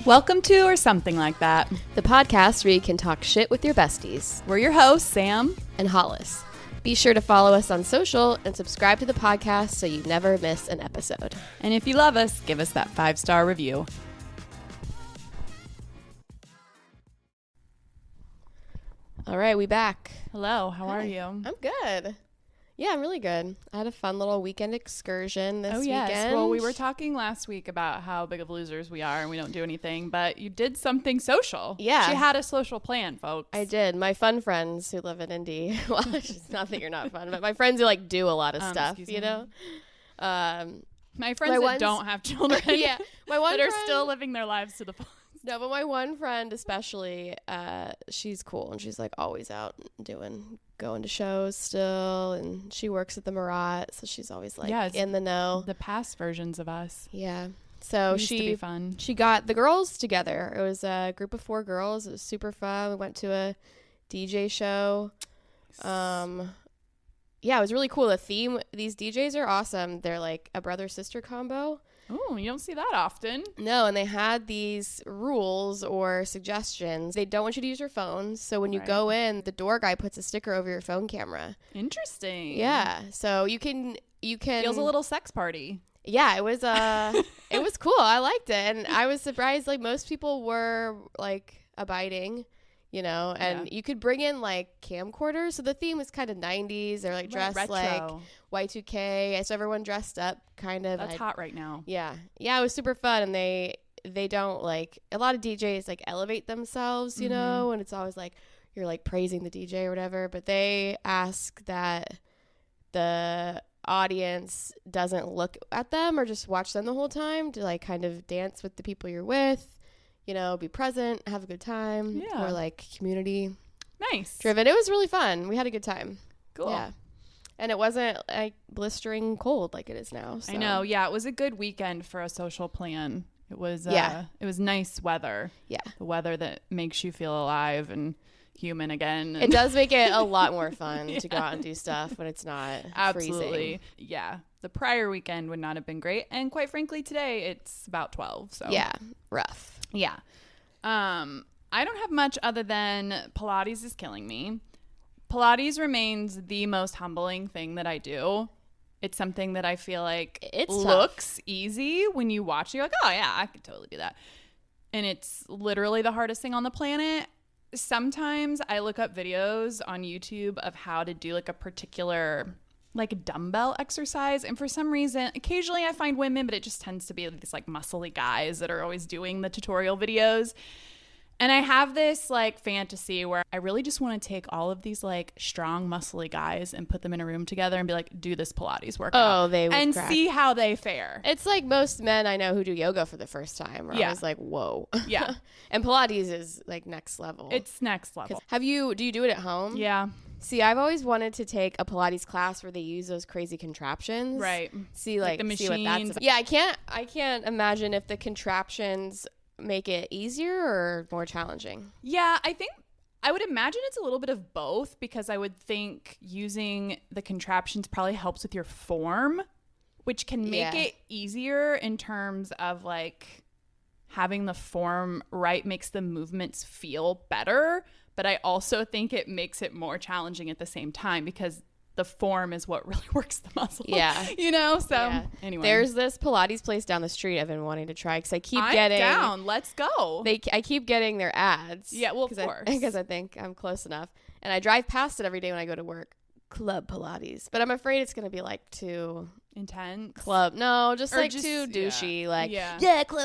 Welcome to Or Something Like That, the podcast where you can talk shit with your besties. We're your hosts, Sam and Hollis. Be sure to follow us on social and subscribe to the podcast so you never miss an episode. And if you love us, give us that 5-star review. All right, we back. Hello, how are you? I'm good. Yeah, I'm really good. I had a fun little weekend excursion this weekend. Yes. Well, we were talking last week about how big of losers we are and we don't do anything, but you did something social. Yeah. She had a social plan, folks. I did. My fun friends who live in Indy. Well, it's not that you're not fun, but my friends who like do a lot of stuff, you know? My friends that don't have children. Yeah. My one that friend, are still living their lives to the fullest. No, but my one friend especially, she's cool and she's like always out going to shows still, and she works at the Marat, so she's always like in the know. The past versions of us. Yeah. So she fun. She got the girls together. It was a group of 4 girls. It was super fun. We went to a DJ show. Yeah, it was really cool. The theme, these DJs are awesome. They're like a brother-sister combo. Oh, you don't see that often. No, and they had these rules or suggestions. They don't want you to use your phones. So when you go in, the door guy puts a sticker over your phone camera. Interesting. Yeah. So you can feels a little sex party. Yeah, it was it was cool. I liked it. And I was surprised like most people were like abiding, you know, and you could bring in like camcorders. So the theme was kind of 90s. They're like dressed like Y2K. So everyone dressed up kind of. That's hot right now. Yeah. Yeah, it was super fun. And they don't like, a lot of DJs like elevate themselves, you know, and it's always like you're like praising the DJ or whatever. But they ask that the audience doesn't look at them or just watch them the whole time, to like kind of dance with the people you're with. You know, be present, have a good time. Yeah. Or like community. Nice. Driven. It was really fun. We had a good time. Cool. Yeah. And it wasn't like blistering cold like it is now. So. I know. Yeah. It was a good weekend for a social plan. It was, it was nice weather. Yeah. The weather that makes you feel alive and human again. It does make it a lot more fun to go out and do stuff when it's not freezing. Yeah. The prior weekend would not have been great. And quite frankly, today it's about 12. So yeah. Rough. Yeah. I don't have much other than Pilates is killing me. Pilates remains the most humbling thing that I do. It's something that I feel like looks easy when you watch it. You're like, oh yeah, I could totally do that. And it's literally the hardest thing on the planet. Sometimes I look up videos on YouTube of how to do like a particular like dumbbell exercise, and for some reason occasionally I find women, but it just tends to be these like muscly guys that are always doing the tutorial videos. And I have this like fantasy where I really just want to take all of these like strong muscly guys and put them in a room together and be like, do this Pilates workout. Oh, they would and crack. See how they fare. It's like most men I know who do yoga for the first time are always like, whoa. Yeah. And Pilates is like next level. It's next level. Do you do it at home? Yeah. See, I've always wanted to take a Pilates class where they use those crazy contraptions. Right. See like the machines. See what that's about. Yeah, I can't imagine if the contraptions make it easier or more challenging. Yeah, I would imagine it's a little bit of both, because I would think using the contraptions probably helps with your form, which can make it easier in terms of like having the form right, makes the movements feel better. But I also think it makes it more challenging at the same time, because the form is what really works the muscle. Yeah. You know? So anyway. There's this Pilates place down the street I've been wanting to try, because I'm down. Let's go. I keep getting their ads. Yeah, well, of course. Because I think I'm close enough. And I drive past it every day when I go to work. Club Pilates. But I'm afraid it's going to be like too intense. Club. No, just like too douchey. Like,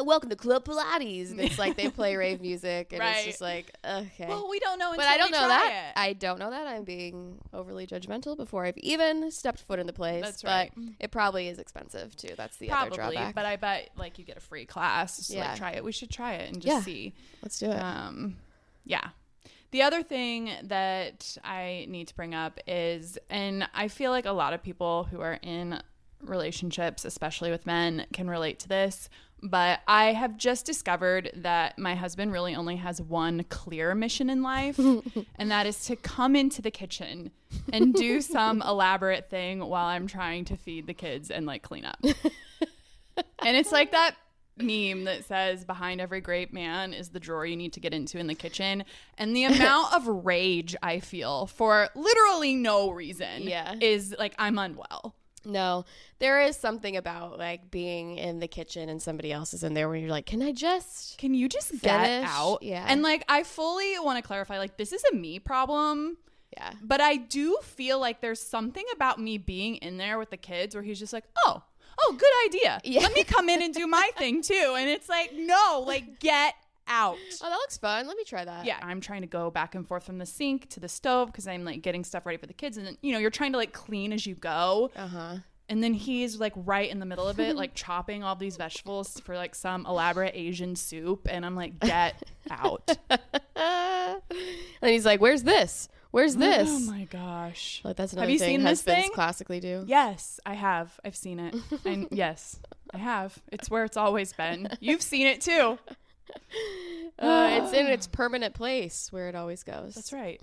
welcome to Club Pilates. And it's like they play rave music. And it's just like, okay. Well, we don't know until But I don't we know try that. it. I don't know that. I'm being overly judgmental before I've even stepped foot in the place. That's right. But it probably is expensive too. That's the other drawback. But I bet like you get a free class. So like, try it. We should try it and just see. Let's do it. Yeah. The other thing that I need to bring up is, and I feel like a lot of people who are in relationships, especially with men, can relate to this, but I have just discovered that my husband really only has one clear mission in life, and that is to come into the kitchen and do some elaborate thing while I'm trying to feed the kids and like clean up. And it's like that meme that says behind every great man is the drawer you need to get into in the kitchen. And the amount of rage I feel for literally no reason is like, I'm unwell. No, there is something about like being in the kitchen and somebody else is in there when you're like, can you just get out? Yeah. And like, I fully want to clarify, like, this is a me problem. Yeah. But I do feel like there's something about me being in there with the kids where he's just like, oh, good idea. Yeah. Let me come in and do my thing too. And it's like, no, like, get out. Oh, that looks fun. Let me try that. Yeah. I'm trying to go back and forth from the sink to the stove because I'm like getting stuff ready for the kids. And then, you know, you're trying to like clean as you go. Uh-huh. And then he's like right in the middle of it, like chopping all these vegetables for like some elaborate Asian soup. And I'm like, get out. And he's like, where's this? Where's this? Oh my gosh. Like, that's another have you thing seen this husbands thing? Classically do. Yes, I have. I've seen it. And yes, I have. It's where it's always been. You've seen it too. It's in its permanent place where it always goes. That's right.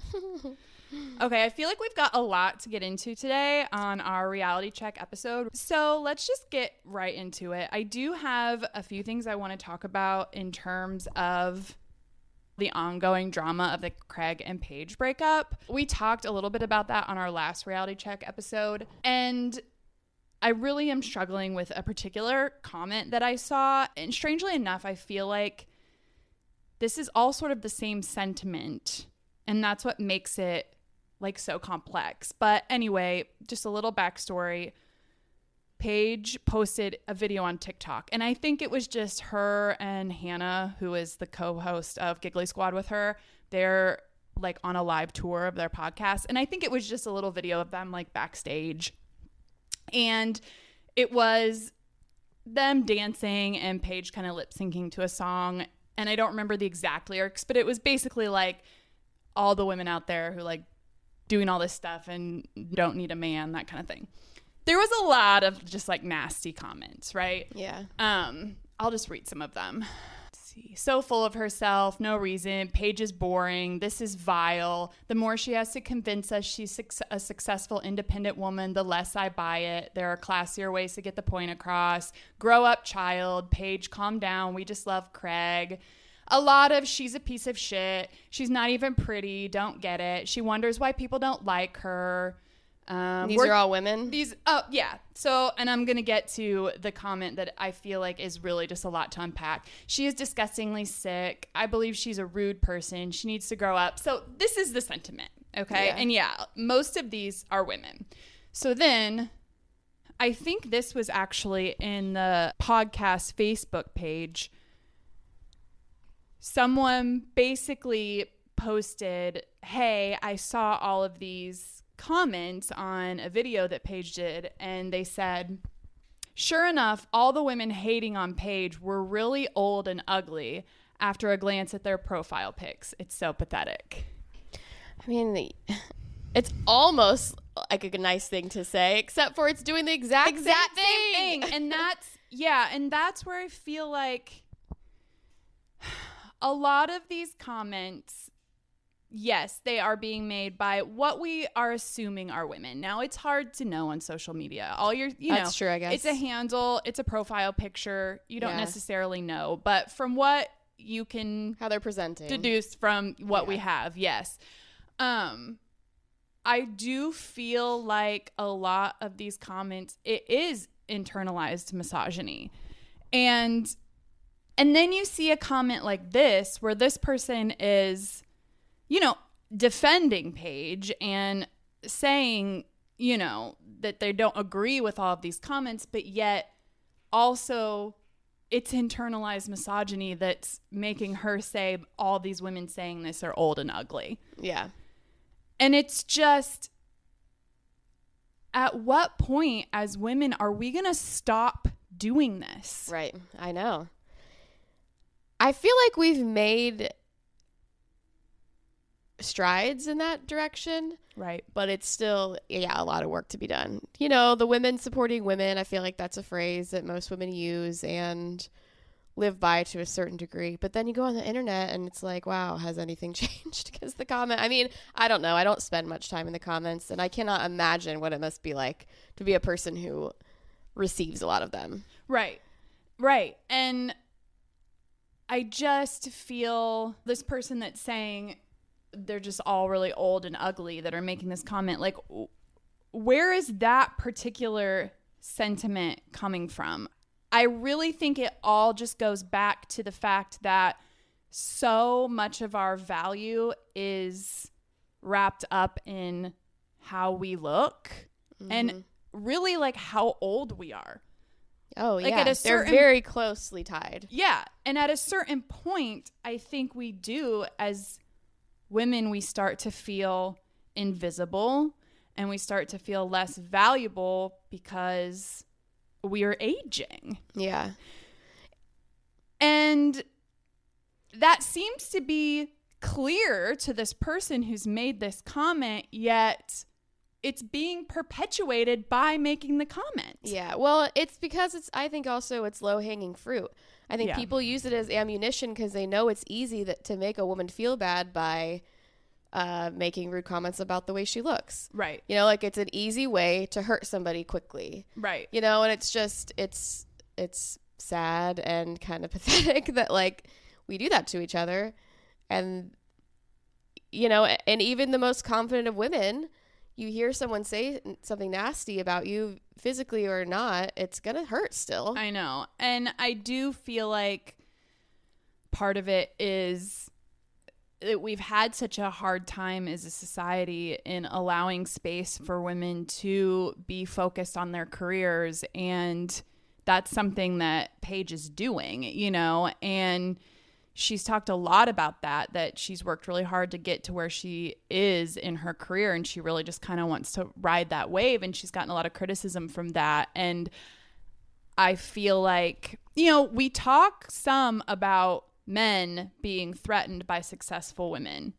Okay, I feel like we've got a lot to get into today on our reality check episode. So let's just get right into it. I do have a few things I want to talk about in terms of the ongoing drama of the Craig and Paige breakup. We talked a little bit about that on our last reality check episode. And I really am struggling with a particular comment that I saw. And strangely enough, I feel like this is all sort of the same sentiment. And that's what makes it like so complex. But anyway, just a little backstory. Paige posted a video on TikTok, and I think it was just her and Hannah, who is the co-host of Giggly Squad with her. They're like on a live tour of their podcast, and I think it was just a little video of them like backstage, and it was them dancing and Paige kind of lip syncing to a song, and I don't remember the exact lyrics, but it was basically like all the women out there who like doing all this stuff and don't need a man, that kind of thing. There was a lot of just like nasty comments, right? Yeah. I'll just read some of them. Let's see. So full of herself, no reason. Paige is boring. This is vile. The more she has to convince us she's a successful, independent woman, the less I buy it. There are classier ways to get the point across. Grow up, child. Paige, calm down. We just love Craig. A lot of she's a piece of shit. She's not even pretty. Don't get it. She wonders why people don't like her. These are all women? Yeah. So, and I'm going to get to the comment that I feel like is really just a lot to unpack. She is disgustingly sick. I believe she's a rude person. She needs to grow up. So this is the sentiment. Okay. Yeah. And yeah, most of these are women. So then I think this was actually in the podcast Facebook page. Someone basically posted, hey, I saw all of these comments on a video that Paige did, and they said, sure enough, all the women hating on Paige were really old and ugly after a glance at their profile pics. It's so pathetic. I mean, it's almost like a nice thing to say, except for it's doing the exact same thing. And that's where I feel like a lot of these comments, yes, they are being made by what we are assuming are women. Now, it's hard to know on social media. That's true, I guess. It's a handle, it's a profile picture. You don't necessarily know. But from what you can... how they're presenting. Deduce from what we have, yes. I do feel like a lot of these comments, it is internalized misogyny. And then you see a comment like this where this person is, defending Paige and saying, that they don't agree with all of these comments, but yet also it's internalized misogyny that's making her say all these women saying this are old and ugly. Yeah. And it's just, at what point as women are we going to stop doing this? Right. I know. I feel like we've made strides in that direction. Right. But it's still, a lot of work to be done. The women supporting women, I feel like that's a phrase that most women use and live by to a certain degree. But then you go on the internet and it's like, wow, has anything changed? Because the comment, I don't know. I don't spend much time in the comments, and I cannot imagine what it must be like to be a person who receives a lot of them. Right. Right. And I just feel this person that's saying they're just all really old and ugly that are making this comment, like, where is that particular sentiment coming from? I really think it all just goes back to the fact that so much of our value is wrapped up in how we look and really like how old we are. Oh, like yeah. They're very closely tied. Yeah. And at a certain point, I think we do, as women, we start to feel invisible and we start to feel less valuable because we are aging. Yeah. And that seems to be clear to this person who's made this comment, yet it's being perpetuated by making the comment. Yeah. Well, it's because I think also it's low-hanging fruit. I think people use it as ammunition because they know it's easy to make a woman feel bad by making rude comments about the way she looks. Right. You know, like it's an easy way to hurt somebody quickly. Right. You know, and it's just, it's sad and kind of pathetic that like we do that to each other. And, you know, and even the most confident of women, you hear someone say something nasty about you physically or not, it's going to hurt still. I know. And I do feel like part of it is that we've had such a hard time as a society in allowing space for women to be focused on their careers. And that's something that Paige is doing, you know, and she's talked a lot about that she's worked really hard to get to where she is in her career. And she really just kind of wants to ride that wave. And she's gotten a lot of criticism from that. And I feel like, you know, we talk some about men being threatened by successful women,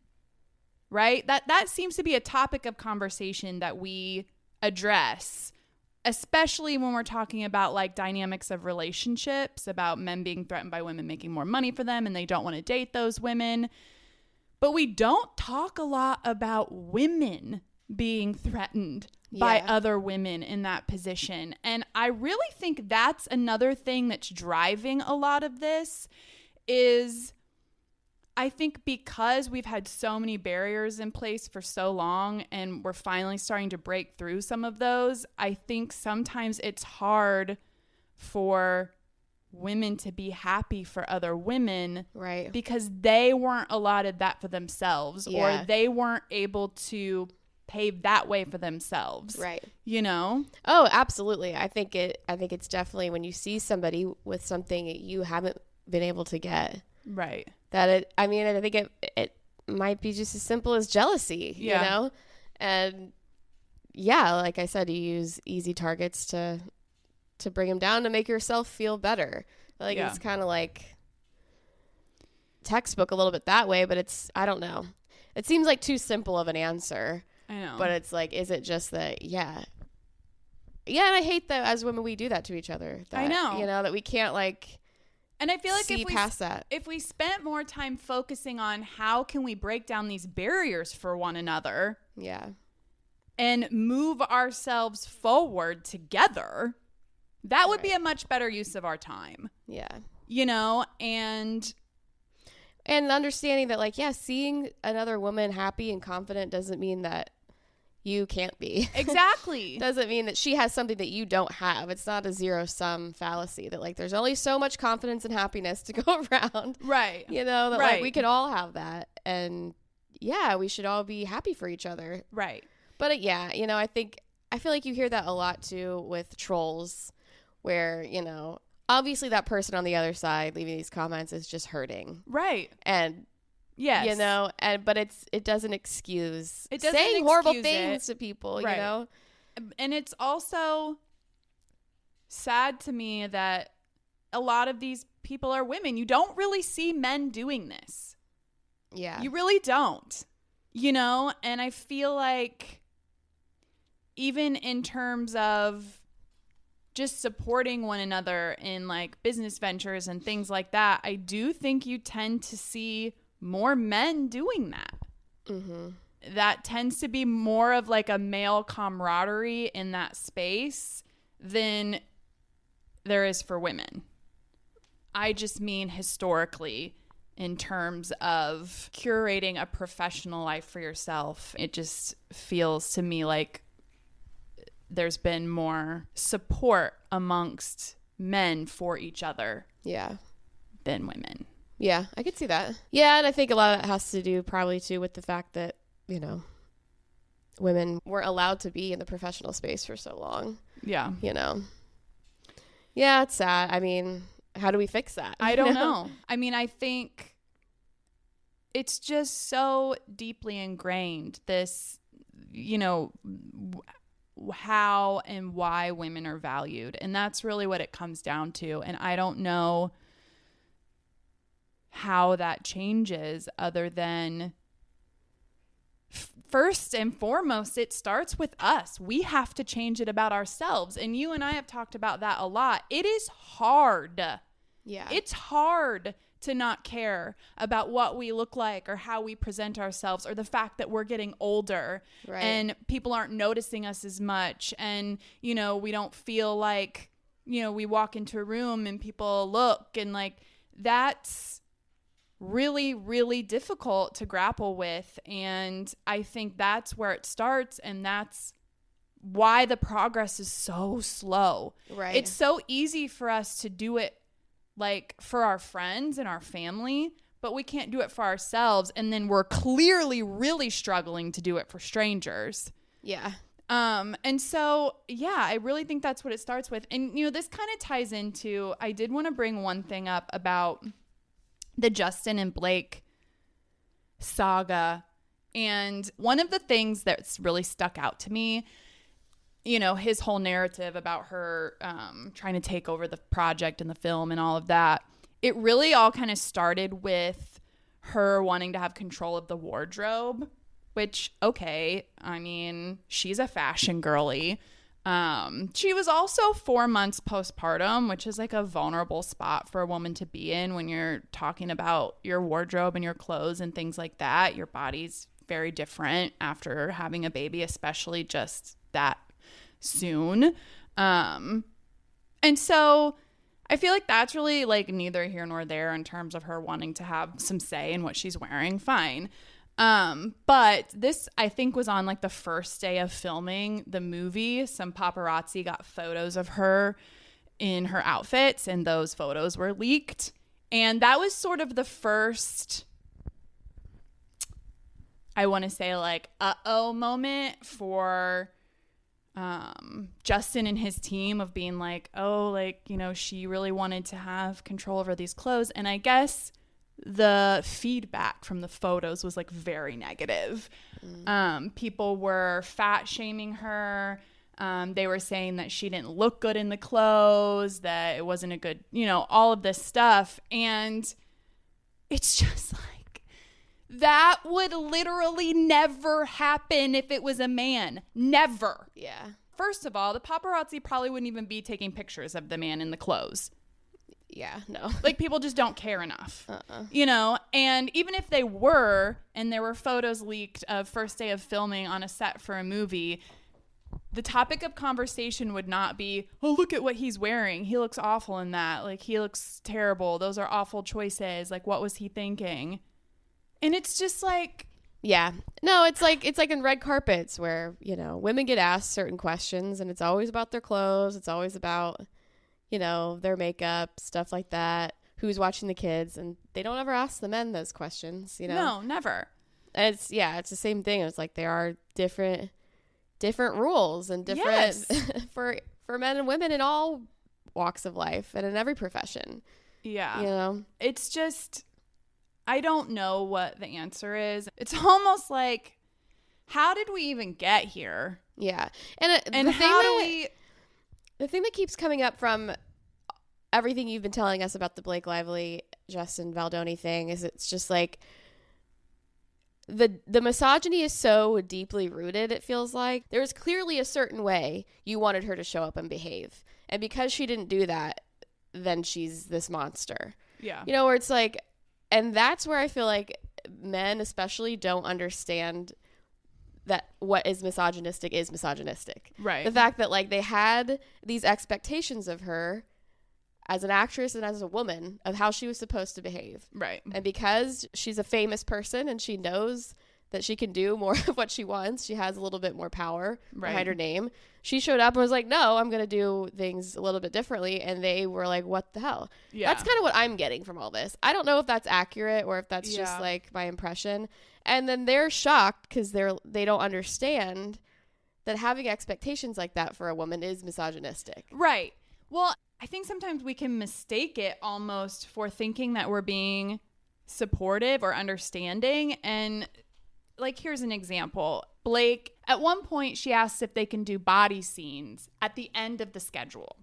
right? That seems to be a topic of conversation that we address, especially when we're talking about like dynamics of relationships, about men being threatened by women making more money for them and they don't want to date those women. But we don't talk a lot about women being threatened by other women in that position. And I really think that's another thing that's driving a lot of this is I think because we've had so many barriers in place for so long and we're finally starting to break through some of those, I think sometimes it's hard for women to be happy for other women, right? Because they weren't allotted that for themselves, or they weren't able to pave that way for themselves, right? You know? Oh, absolutely. I think it's definitely when you see somebody with something you haven't been able to get, right? I think it might be just as simple as jealousy, you know? And yeah, like I said, you use easy targets to bring them down to make yourself feel better. Like it's kind of like textbook a little bit that way, but I don't know. It seems like too simple of an answer. I know. But it's like, is it just that, yeah, and I hate that as women we do that to each other. I know. You know, that we can't like... And I feel like if we spent more time focusing on how can we break down these barriers for one another, and move ourselves forward together, that would be a much better use of our time. Yeah. You know, and understanding that like, seeing another woman happy and confident doesn't mean that you can't be. Exactly. Doesn't mean that she has something that you don't have. It's not a zero-sum fallacy that like there's only so much confidence and happiness to go around. Right. You know, that like we could all have that. And we should all be happy for each other. Right. But you know, I feel like you hear that a lot too with trolls where, you know, obviously that person on the other side leaving these comments is just hurting. Right. And yes. You know, but it doesn't excuse saying horrible things to people, you know? And it's also sad to me that a lot of these people are women. You don't really see men doing this. Yeah. You really don't. You know? And I feel like even in terms of just supporting one another in like business ventures and things like that, I do think you tend to see more men doing that. Mm-hmm. That tends to be more of like a male camaraderie in that space than there is for women. I just mean historically in terms of curating a professional life for yourself. It just feels to me like there's been more support amongst men for each other than women. Yeah, I could see that. Yeah, and I think a lot of that has to do probably too with the fact that, you know, women weren't allowed to be in the professional space for so long. Yeah. You know. Yeah, it's sad. I mean, how do we fix that? I don't know. I mean, I think it's just so deeply ingrained, this, you know, how and why women are valued. And that's really what it comes down to. And I don't know how that changes other than first and foremost, it starts with us. We have to change it about ourselves. And you and I have talked about that a lot. It is hard. Yeah. It's hard to not care about what we look like or how we present ourselves or the fact that we're getting older and people aren't noticing us as much. And, you know, we don't feel like, you know, we walk into a room and people look, and like that's really, really difficult to grapple with. And I think that's where it starts, and that's why the progress is so slow. Right. It's so easy for us to do it like for our friends and our family, but we can't do it for ourselves. And then we're clearly really struggling to do it for strangers. Yeah. And so, yeah, I really think that's what it starts with. And, you know, this kind of ties into, I did want to bring one thing up about the Justin and Blake saga. And one of the things that's really stuck out to me, you know, his whole narrative about her trying to take over the project and the film and all of that, it really all kind of started with her wanting to have control of the wardrobe, which, okay, I mean, she's a fashion girly. She was also 4 months postpartum, which is like a vulnerable spot for a woman to be in when you're talking about your wardrobe and your clothes and things like that. Your body's very different after having a baby, especially just that soon. And so I feel like that's really like neither here nor there in terms of her wanting to have some say in what she's wearing. Fine. But this, I think, was on like the first day of filming the movie. Some paparazzi got photos of her in her outfits, and those photos were leaked. And that was sort of the first, I want to say, like, uh-oh moment for Justin and his team of being like, oh, like, you know, she really wanted to have control over these clothes. And I guess the feedback from the photos was like very negative. People were fat shaming her. They were saying that she didn't look good in the clothes, that it wasn't a good, you know, all of this stuff. And it's just like, that would literally never happen if it was a man. Never. Yeah. First of all, the paparazzi probably wouldn't even be taking pictures of the man in the clothes. Yeah, no. Like, people just don't care enough, you know? And even if they were, and there were photos leaked of first day of filming on a set for a movie, the topic of conversation would not be, oh, look at what he's wearing. He looks awful in that. Like, he looks terrible. Those are awful choices. Like, what was he thinking? And it's just like... Yeah. No, it's like in red carpets where, you know, women get asked certain questions, and it's always about their clothes. It's always about, you know, their makeup, stuff like that, who's watching the kids, and they don't ever ask the men those questions, you know? No, never. And it's the same thing. It's like there are different rules and different Yes. for men and women in all walks of life and in every profession. Yeah. You know? It's just, I don't know what the answer is. It's almost like, how did we even get here? Yeah. And the thing that keeps coming up from everything you've been telling us about the Blake Lively, Justin Baldoni thing is it's just like the misogyny is so deeply rooted, it feels like. There was clearly a certain way you wanted her to show up and behave. And because she didn't do that, then she's this monster. Yeah. You know, where it's like, and that's where I feel like men especially don't understand that what is misogynistic is misogynistic. Right. The fact that like they had these expectations of her as an actress and as a woman of how she was supposed to behave. Right. And because she's a famous person and she knows that she can do more of what she wants, she has a little bit more power behind her name. She showed up and was like, no, I'm going to do things a little bit differently. And they were like, what the hell? Yeah. That's kind of what I'm getting from all this. I don't know if that's accurate or if that's just like my impression. And then they're shocked because they don't understand that having expectations like that for a woman is misogynistic. Right. Well, I think sometimes we can mistake it almost for thinking that we're being supportive or understanding. And like, here's an example. Blake, at one point, she asks if they can do body scenes at the end of the schedule.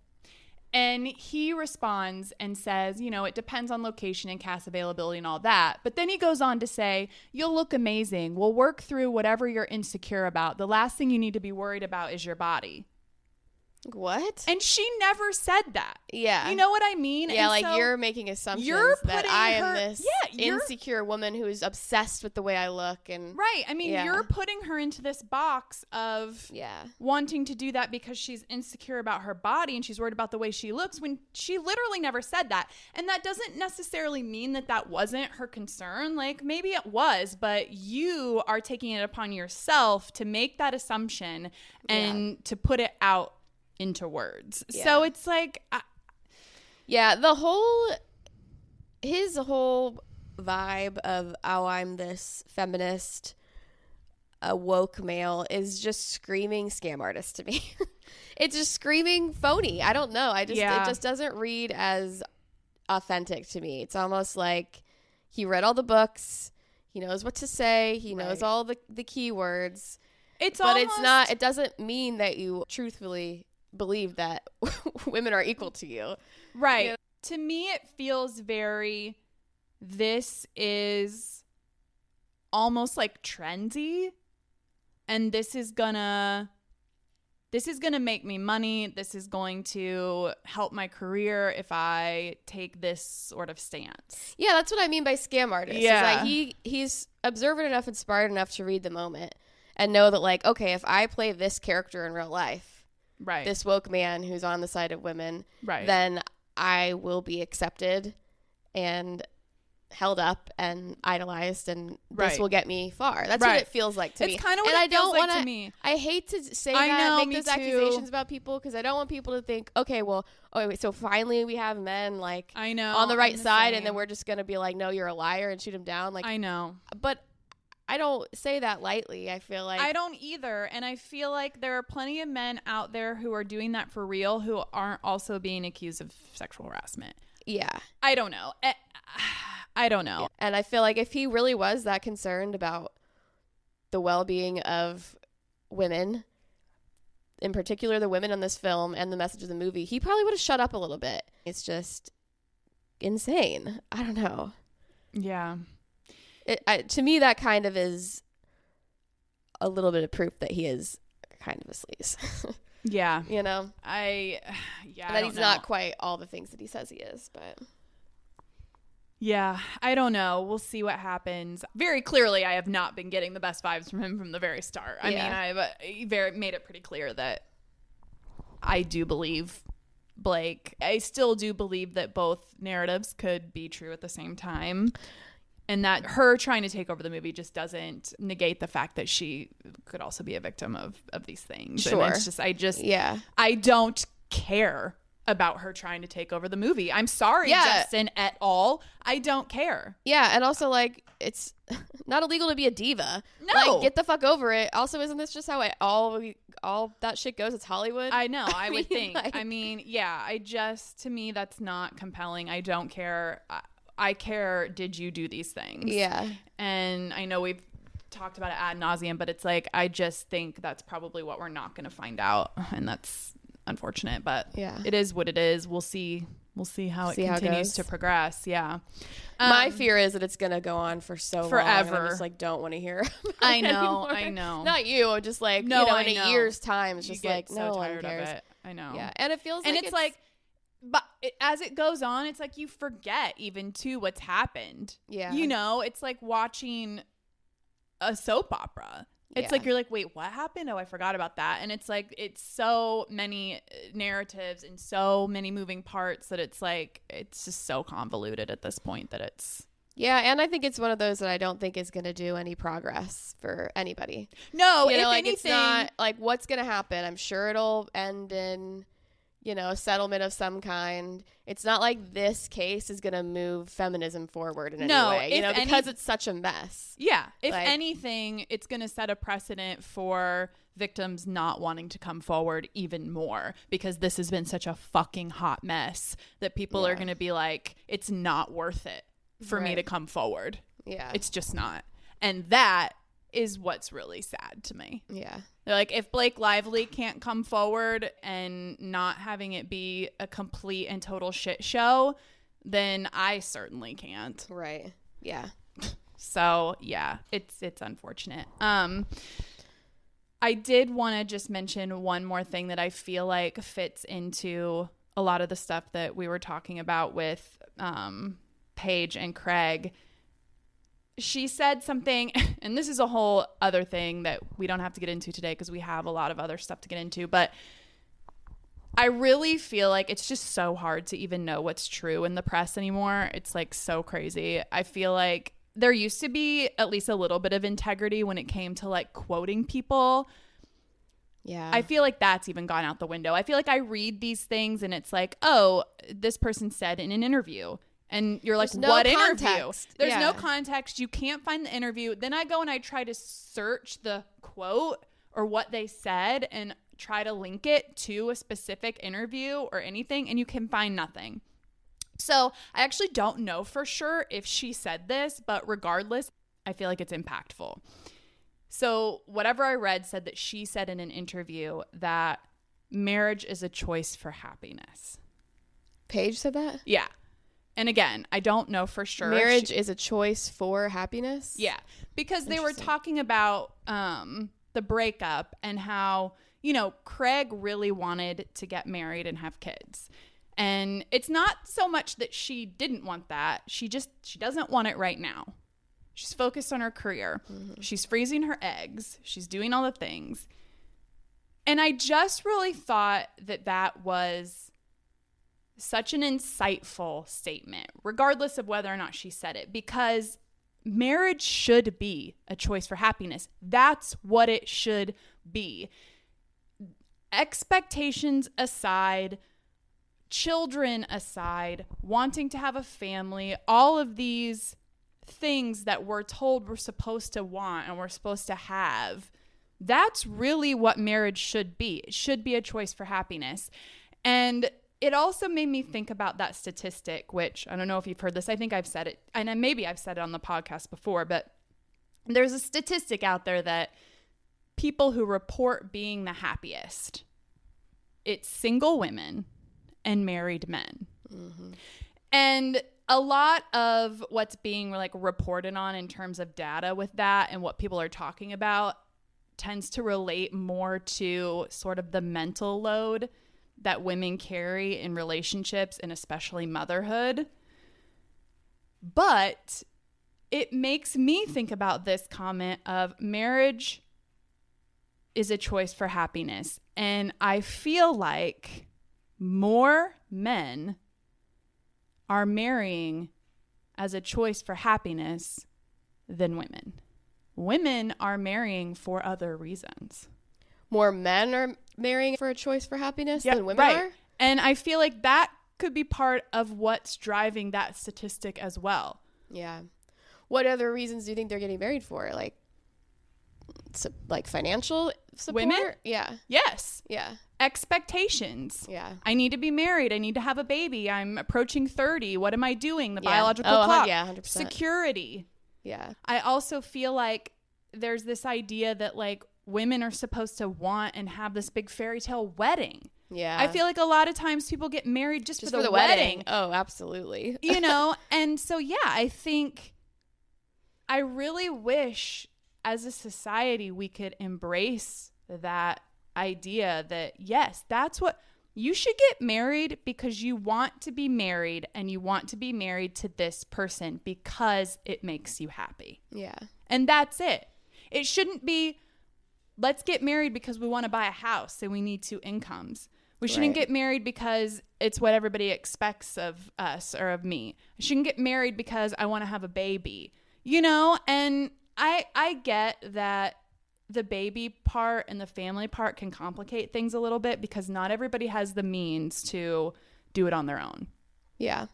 And he responds and says, you know, it depends on location and cast availability and all that. But then he goes on to say, you'll look amazing. We'll work through whatever you're insecure about. The last thing you need to be worried about is your body. What? And she never said that. Yeah. You know what I mean? Yeah, and like so you're making assumptions that I am this insecure woman who's obsessed with the way I look. And right. I mean, you're putting her into this box of wanting to do that because she's insecure about her body and she's worried about the way she looks when she literally never said that. And that doesn't necessarily mean that that wasn't her concern. Like, maybe it was, but you are taking it upon yourself to make that assumption and to put it out into words. So it's like his whole vibe of, oh, I'm this feminist, a woke male, is just screaming scam artist to me. It's just screaming phony. I don't know. It just doesn't read as authentic to me. It's almost like he read all the books, he knows what to say, he knows all the keywords. It doesn't mean that you truthfully believe that women are equal to you. Right. You know? To me, it feels this is almost like trendy, and this is gonna make me money. This is going to help my career if I take this sort of stance. Yeah, that's what I mean by scam artist. Yeah. Like he's observant enough and smart enough to read the moment and know that, like, okay, if I play this character in real life, this woke man who's on the side of women, then I will be accepted and held up and idolized, and this will get me far. That's what it feels like to me. It's kind of what it feels like to me. I hate to say that, make those accusations about people, because I don't want people to think, okay, well, so finally we have men like on the right side, and then we're just gonna be like, no, you're a liar, and shoot him down. Like, I know, but I don't say that lightly. I feel like I don't either. And I feel like there are plenty of men out there who are doing that for real, who aren't also being accused of sexual harassment. Yeah. I don't know. I don't know. And I feel like if he really was that concerned about the well-being of women, in particular the women in this film and the message of the movie, he probably would have shut up a little bit. It's just insane. I don't know. Yeah. To me, that kind of is a little bit of proof that he is kind of a sleaze. Yeah. You know? And that he's not quite all the things that he says he is, but... Yeah, I don't know. We'll see what happens. Very clearly, I have not been getting the best vibes from him from the very start. I mean, I've made it pretty clear that I do believe Blake. I still do believe that both narratives could be true at the same time. And that her trying to take over the movie just doesn't negate the fact that she could also be a victim of these things. Sure. And it's just, I don't care about her trying to take over the movie. I'm sorry, Justin, at all. I don't care. Yeah, and also, like, it's not illegal to be a diva. No. Like, get the fuck over it. Also, isn't this just how all that shit goes? It's Hollywood. I know, I would think. Like, I mean, to me, that's not compelling. I don't care. I care, did you do these things? Yeah. And I know we've talked about it ad nauseum, but it's like, I just think that's probably what we're not going to find out. And that's unfortunate, but it is what it is. We'll see how it continues to progress. Yeah. My fear is that it's going to go on for forever. Long. I just like don't want to hear. I know. Not you. Just like, in a year's time, it's just like, no one cares. Of it. I know. Yeah. And it feels and like it's like, but as it goes on, it's like you forget even too what's happened. Yeah. You know, it's like watching a soap opera. It's like, you're like, wait, what happened? Oh, I forgot about that. And it's like, it's so many narratives and so many moving parts that it's like, it's just so convoluted at this point that it's. Yeah, and I think it's one of those that I don't think is going to do any progress for anybody. No, you know, if like anything, it's not like what's going to happen. I'm sure it'll end in, you know, a settlement of some kind. It's not like this case is going to move feminism forward in any way, you know, because it's such a mess. Yeah. If anything, it's going to set a precedent for victims not wanting to come forward even more, because this has been such a fucking hot mess that people are going to be like, it's not worth it for me to come forward. Yeah. It's just not. And that is what's really sad to me. Yeah. They're like, if Blake Lively can't come forward and not having it be a complete and total shit show, then I certainly can't. Right. Yeah. So yeah, it's unfortunate. I did want to just mention one more thing that I feel like fits into a lot of the stuff that we were talking about with Paige and Craig. She said something, and this is a whole other thing that we don't have to get into today because we have a lot of other stuff to get into, but I really feel like it's just so hard to even know what's true in the press anymore. It's like so crazy. I feel like there used to be at least a little bit of integrity when it came to like quoting people. Yeah. I feel like that's even gone out the window. I feel like I read these things and it's like, oh, this person said in an interview. And you're like, what interview? There's no context. You can't find the interview. Then I go and I try to search the quote or what they said and try to link it to a specific interview or anything, and you can find nothing. So I actually don't know for sure if she said this, but regardless, I feel like it's impactful. So whatever I read said that she said in an interview that marriage is a choice for happiness. Paige said that? Yeah. And again, I don't know for sure. Marriage is a choice for happiness? Yeah. Because they were talking about the breakup and how, you know, Craig really wanted to get married and have kids. And it's not so much that she didn't want that. She doesn't want it right now. She's focused on her career. Mm-hmm. She's freezing her eggs. She's doing all the things. And I just really thought that that was such an insightful statement, regardless of whether or not she said it, because marriage should be a choice for happiness. That's what it should be. Expectations aside, children aside, wanting to have a family, all of these things that we're told we're supposed to want and we're supposed to have, that's really what marriage should be. It should be a choice for happiness. And it also made me think about that statistic, which I don't know if you've heard this. I think I've said it, and maybe I've said it on the podcast before, but there's a statistic out there that people who report being the happiest, it's single women and married men. Mm-hmm. And a lot of what's being like reported on in terms of data with that and what people are talking about tends to relate more to sort of the mental load that women carry in relationships and especially motherhood. But it makes me think about this comment of marriage is a choice for happiness. And I feel like more men are marrying as a choice for happiness than women. Women are marrying for other reasons. More men are marrying for a choice for happiness than women are? And I feel like that could be part of what's driving that statistic as well. Yeah. What other reasons do you think they're getting married for? Like financial support? Women? Yeah. Yes. Yeah. Expectations. Yeah. I need to be married. I need to have a baby. I'm approaching 30. What am I doing? The biological clock. Yeah, 100%. Security. Yeah. I also feel like there's this idea that like women are supposed to want and have this big fairy tale wedding. Yeah. I feel like a lot of times people get married just for the wedding. Oh, absolutely. You know? And so, yeah, I think I really wish as a society we could embrace that idea that, yes, that's what you should get married because you want to be married and you want to be married to this person because it makes you happy. Yeah. And that's it. It shouldn't be, let's get married because we want to buy a house and we need 2 incomes. We shouldn't get married because it's what everybody expects of us or of me. I shouldn't get married because I want to have a baby, and I get that the baby part and the family part can complicate things a little bit because not everybody has the means to do it on their own. Yeah.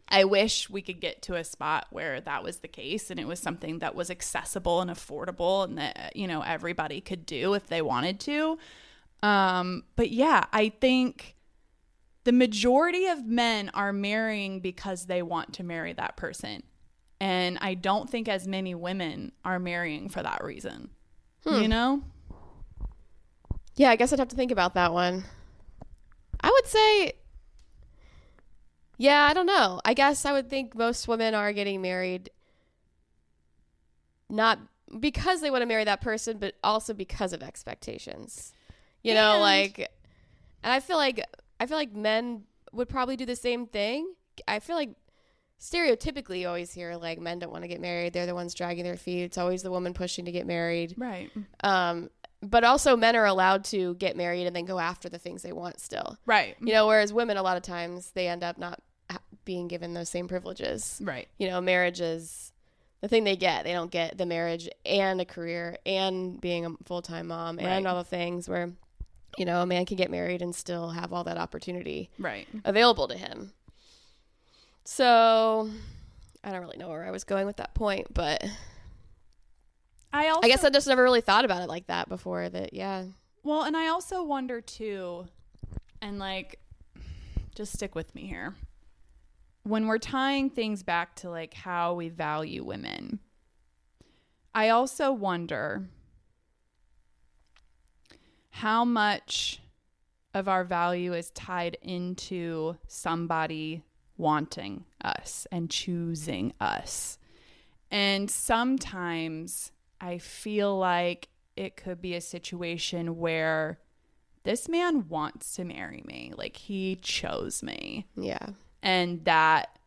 I wish we could get to a spot where that was the case and it was something that was accessible and affordable and that, everybody could do if they wanted to. But yeah, I think the majority of men are marrying because they want to marry that person. And I don't think as many women are marrying for that reason. Yeah, I guess I'd have to think about that one. I would say, yeah, I don't know. I guess I would think most women are getting married not because they want to marry that person, but also because of expectations. And I feel like men would probably do the same thing. I feel like stereotypically you always hear like men don't want to get married. They're the ones dragging their feet. It's always the woman pushing to get married. Right. But also men are allowed to get married and then go after the things they want still. Right. Whereas women, a lot of times they end up not being given those same privileges. Right. Marriage is the thing they get. They don't get the marriage and a career and being a full-time mom and all the things where, a man can get married and still have all that opportunity available to him. So I don't really know where I was going with that point, but I guess I just never really thought about it like that before Well, and I also wonder too, and just stick with me here. When we're tying things back to how we value women, I also wonder how much of our value is tied into somebody wanting us and choosing us. And sometimes I feel like it could be a situation where this man wants to marry me. He chose me. Yeah. And that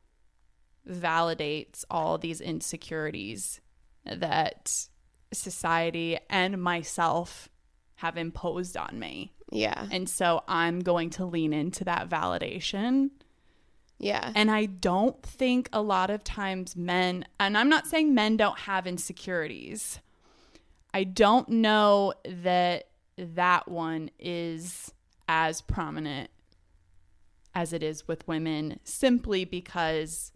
validates all these insecurities that society and myself have imposed on me. Yeah. And so I'm going to lean into that validation. Yeah. And I don't think a lot of times men, and I'm not saying men don't have insecurities. I don't know that one is as prominent as it is with women, simply because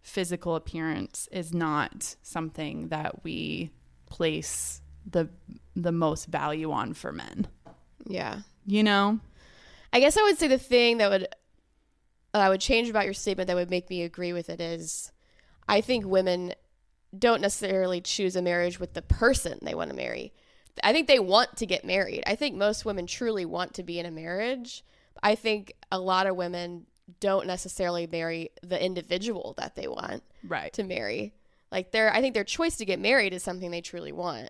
physical appearance is not something that we place the most value on for men. Yeah. I guess I would say the thing that I would change about your statement that would make me agree with it is I think women don't necessarily choose a marriage with the person they want to marry. I think they want to get married. I think most women truly want to be in a marriage. I think a lot of women don't necessarily marry the individual that they want to marry. I think their choice to get married is something they truly want.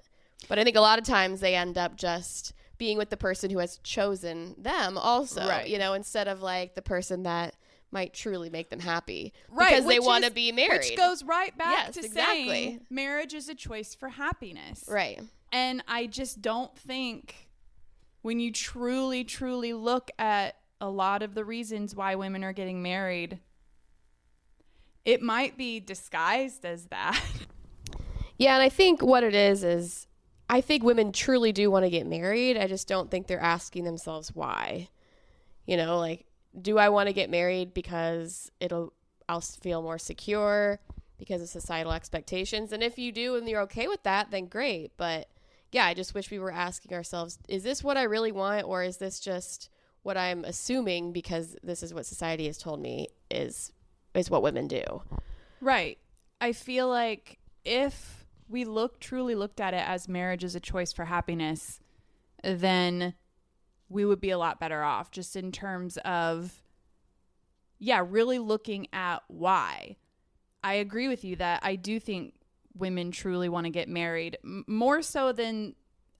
But I think a lot of times they end up just being with the person who has chosen them also, instead of the person that might truly make them happy because they want to be married. Which goes right back to saying marriage is a choice for happiness. Right. And I just don't think when you truly, truly look at a lot of the reasons why women are getting married, it might be disguised as that. Yeah, and I think what it is I think women truly do want to get married. I just don't think they're asking themselves why. Do I want to get married because I'll feel more secure because of societal expectations? And if you do and you're okay with that, then great. But yeah, I just wish we were asking ourselves, is this what I really want, or is this just what I'm assuming because this is what society has told me is what women do? Right. I feel like if we truly looked at it as marriage is a choice for happiness, then we would be a lot better off just in terms of, really looking at why. I agree with you that I do think women truly want to get married more so than,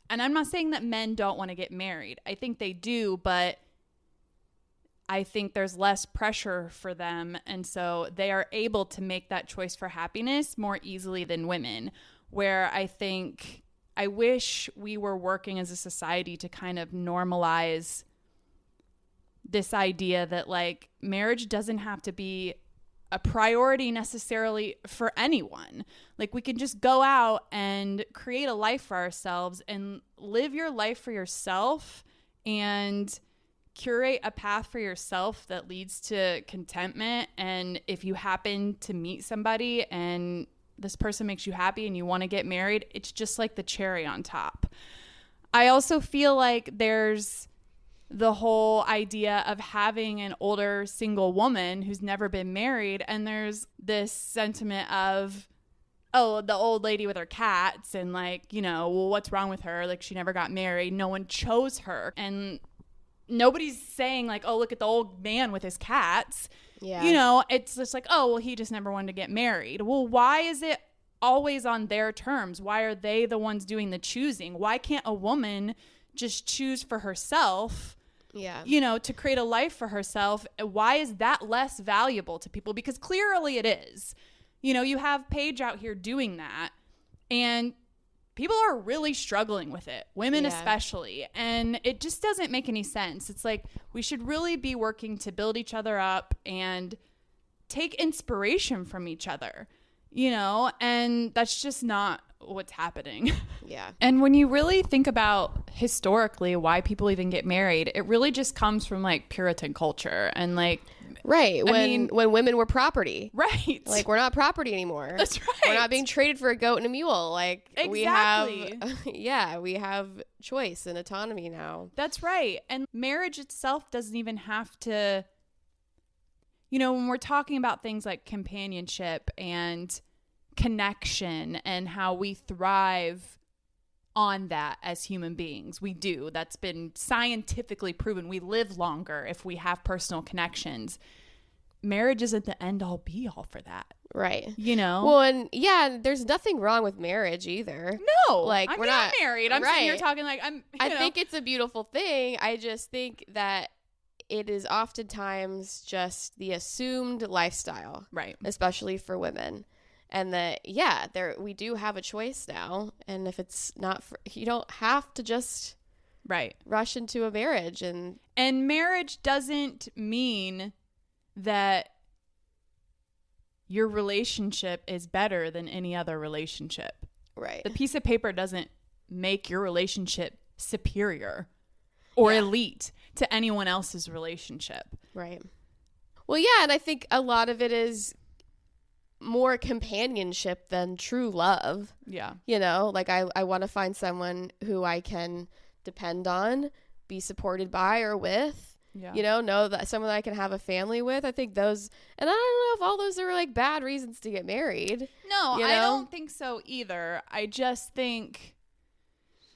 and I'm not saying that men don't want to get married. I think they do, but I think there's less pressure for them. And so they are able to make that choice for happiness more easily than women, where I think I wish we were working as a society to kind of normalize this idea that like marriage doesn't have to be a priority necessarily for anyone. Like we can just go out and create a life for ourselves and live your life for yourself and curate a path for yourself that leads to contentment. And if you happen to meet somebody and this person makes you happy and you want to get married, it's just like the cherry on top. I also feel like there's the whole idea of having an older single woman who's never been married, and there's this sentiment of, oh, the old lady with her cats, and like, you know, well, what's wrong with her? Like, she never got married. No one chose her. And nobody's saying like, oh, look at the old man with his cats. Yeah. You know, it's just like, oh, well, he just never wanted to get married. Well, why is it always on their terms? Why are they the ones doing the choosing? Why can't a woman just choose for herself? Yeah. You know, to create a life for herself. Why is that less valuable to people? Because clearly it is. You know, you have Paige out here doing that, and people are really struggling with it, women especially, and it just doesn't make any sense. It's like we should really be working to build each other up and take inspiration from each other, you know, and that's just not what's happening. Yeah. And when you really think about historically why people even get married, it really just comes from like Puritan culture and like right. When women were property. Right. Like we're not property anymore. That's right. We're not being traded for a goat and a mule. Like exactly. we have choice and autonomy now. That's right. And marriage itself doesn't even have to, you know, when we're talking about things like companionship and connection and how we thrive on that as human beings. We do. That's been scientifically proven. We live longer if we have personal connections. Marriage isn't the end all be all for that. Right. You know? Well, and yeah, there's nothing wrong with marriage either. No. Like we're not married. I'm sitting here talking like I think it's a beautiful thing. I just think that it is oftentimes just the assumed lifestyle. Right. Especially for women. And that, yeah, we do have a choice now. And if it's not, you don't have to just rush into a marriage. And marriage doesn't mean that your relationship is better than any other relationship. Right. The piece of paper doesn't make your relationship superior or elite to anyone else's relationship. Right. Well, yeah, and I think a lot of it is more companionship than true love. Yeah. You know, like I want to find someone who I can depend on, be supported by or with. Yeah. You know that someone that I can have a family with. I think those, and I don't know if all those are like bad reasons to get married. No, I don't think so either. I just think.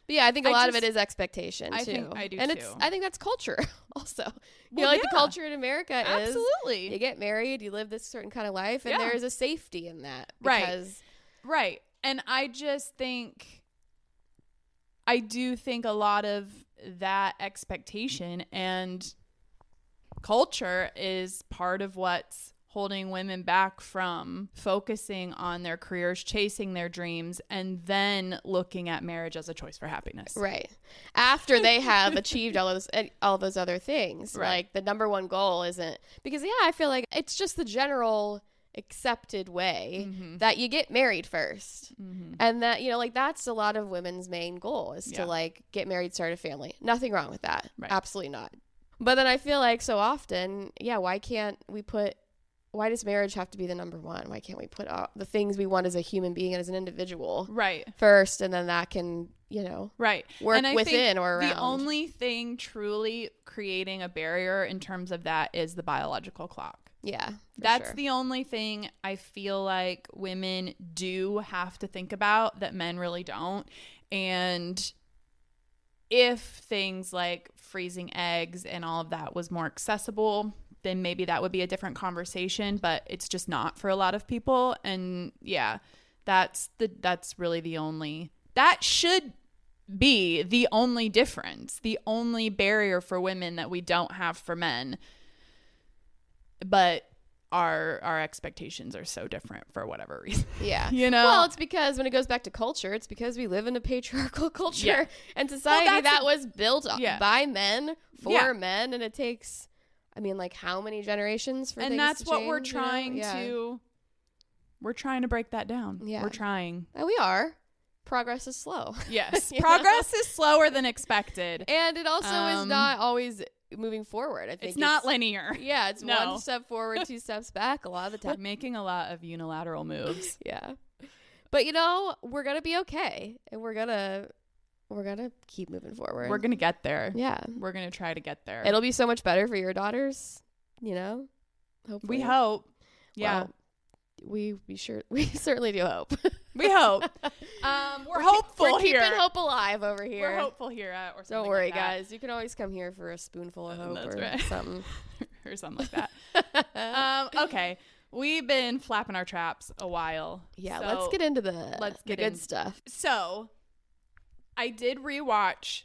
But yeah, I think a lot of it is expectation too. I do and too. I think that's culture also. You know, like the culture in America is absolutely. You get married, you live this certain kind of life, and there is a safety in that. Right. And I just think, I do think a lot of that expectation and culture is part of what's holding women back from focusing on their careers, chasing their dreams, and then looking at marriage as a choice for happiness. Right. After they have achieved all those other things. Right. Like the number one goal isn't, because I feel like it's just the general accepted way that you get married first. And that, you know, like that's a lot of women's main goal is to like get married, start a family. Nothing wrong with that. Right. Absolutely not. But then I feel like so often, why does marriage have to be the number one? Why can't we put the things we want as a human being and as an individual first, and then that can, you know, work within or around? The only thing truly creating a barrier in terms of that is the biological clock. Yeah, that's the only thing I feel like women do have to think about that men really don't. And if things like freezing eggs and all of that was more accessible, then maybe that would be a different conversation, but it's just not for a lot of people. And yeah, that's really that should be the only difference, the only barrier for women that we don't have for men. But our expectations are so different for whatever reason. Yeah. You know? Well, it's because when it goes back to culture, it's because we live in a patriarchal culture Yeah. and society Well, that was built yeah. by men for Yeah. men. And it takes, I mean, like how many generations for and things that's to what change, we're you know? trying Yeah. to we're trying to break that down. Yeah. We're trying. And we are. Progress is slow. Yes. You Progress is slower than expected. And it also is not always moving forward. I think It's not linear. Yeah, it's No. one step forward, 2 steps back a lot of the We're time. making a lot of unilateral moves. Yeah. But you know, we're going to be okay. And we're going to keep moving forward. We're going to get there. Yeah. We're going to try to get there. It'll be so much better for your daughters, you know? Hopefully. We hope. Yeah. Well, we certainly do hope. We hope. We're hopeful we're here. keeping hope alive over here. We're hopeful here. Or something Don't worry, like that. guys. You can always come here for a spoonful of hope That's or right. something. Or something like that. Okay. We've been flapping our traps a while. Yeah, So let's get into the get good in. stuff. So I did rewatch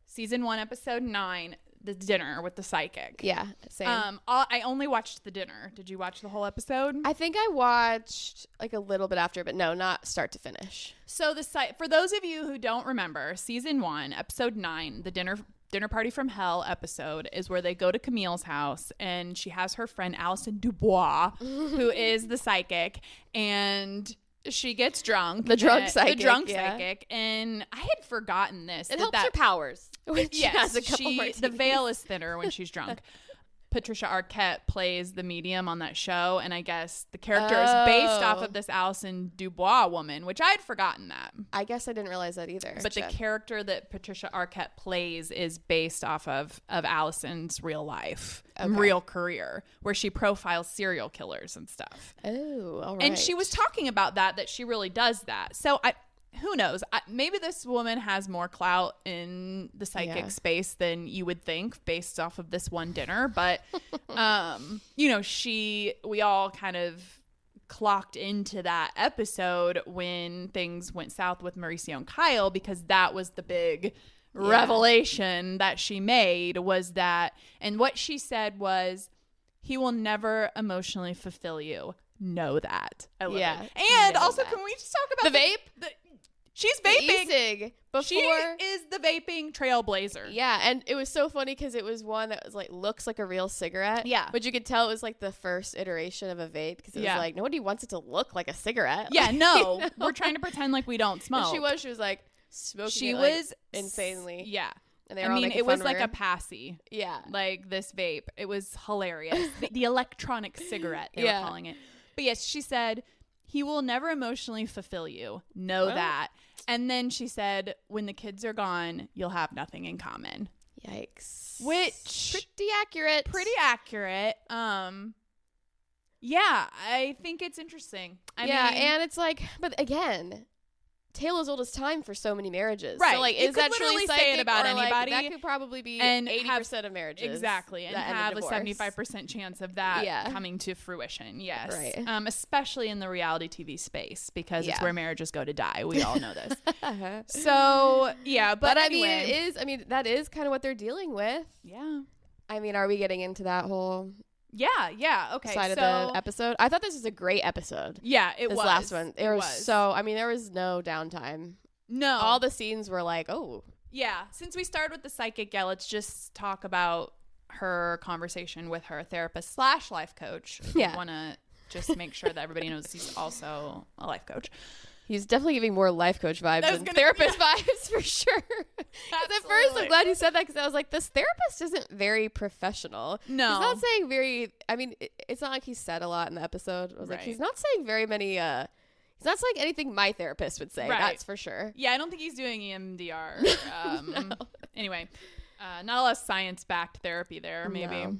season 1, episode 9, The Dinner with the Psychic. Yeah, same. I only watched the dinner. Did you watch the whole episode? I think I watched like a little bit after, but no, not start to finish. So for those of you who don't remember, season 1, episode 9, the dinner party from hell episode is where they go to Camille's house and she has her friend Alison Dubois, who is the psychic, and she gets drunk. The drunk psychic. Psychic. And I had forgotten this. It helps her powers. Which Yes, has a couple the martinis. veil is thinner when she's drunk. Patricia Arquette plays the medium on that show, and I guess the character is based off of this Alison Dubois woman, which I had forgotten that. I guess I didn't realize that either. But the character that Patricia Arquette plays is based off of Alison's real life, real career, where she profiles serial killers and stuff. Oh, all right. And she was talking about that she really does that. So who knows? Maybe this woman has more clout in the psychic space than you would think based off of this one dinner. But, you know, we all kind of clocked into that episode when things went south with Mauricio and Kyle, because that was the big revelation that she made, was that, and what she said was, he will never emotionally fulfill you. Know that. I love it. And also, can we just talk about the vape? She's vaping. E-cig before. She is the vaping trailblazer. Yeah, and it was so funny because it was one that was like looks like a real cigarette. Yeah, but you could tell it was like the first iteration of a vape because it was like nobody wants it to look like a cigarette. Yeah, like, no, you know? We're trying to pretend like we don't smoke. And she was like smoking. She it, was like, insanely. Yeah. And they were all making it was fun like of her. a passy. Yeah. Like this vape. It was hilarious. the electronic cigarette, they were calling it. But yes, she said, he will never emotionally fulfill you. Know that. And then she said, when the kids are gone, you'll have nothing in common. Yikes. Which pretty accurate. Pretty accurate. Yeah, I think it's interesting. I mean, and it's like, but again, tale as old as time for so many marriages. Right. So like, You is could that truly literally psychic, say it about or, like, anybody, that could probably be and 80% of marriages. Exactly. And have a 75% chance of that coming to fruition. Yes. Right. Especially in the reality TV space, because it's where marriages go to die. We all know this. Uh-huh. So, yeah. But anyway. That is kind of what they're dealing with. Yeah. I mean, are we getting into that whole okay, side of the episode? I thought this was a great episode. Yeah, it was. This last one. There was no downtime. No. All the scenes were like, oh. Yeah. Since we started with the psychic, let's just talk about her conversation with her therapist / life coach. I want to just make sure that everybody knows he's also a life coach. He's definitely giving more life coach vibes than therapist vibes for sure. At first, I'm glad you said that, because I was like, this therapist isn't very professional. No. He's not saying very, I mean, it's not like he said a lot in the episode. I was like, he's not saying very many, he's not saying anything my therapist would say. Right. That's for sure. Yeah, I don't think he's doing EMDR. No. Anyway, not a lot of science-backed therapy there, maybe. No.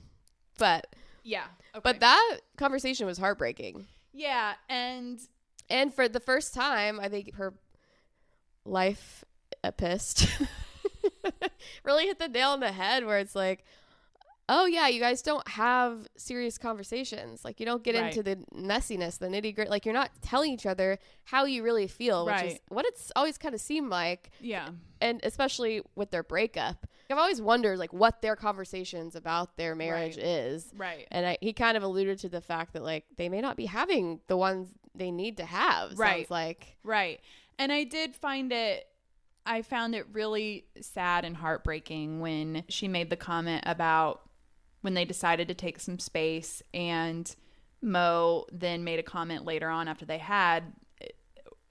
But yeah. Okay. But that conversation was heartbreaking. Yeah, and for the first time, I think her life pissed really hit the nail on the head, where it's like, oh yeah, you guys don't have serious conversations. Like, you don't get into the messiness, the nitty gritty. Like, you're not telling each other how you really feel, which is what it's always kind of seemed like. Yeah. And especially with their breakup, I've always wondered like what their conversations about their marriage is. Right. And he kind of alluded to the fact that like they may not be having the ones they need to have. Sounds like. Right. And I found it really sad and heartbreaking when she made the comment about when they decided to take some space, and Mo then made a comment later on after they had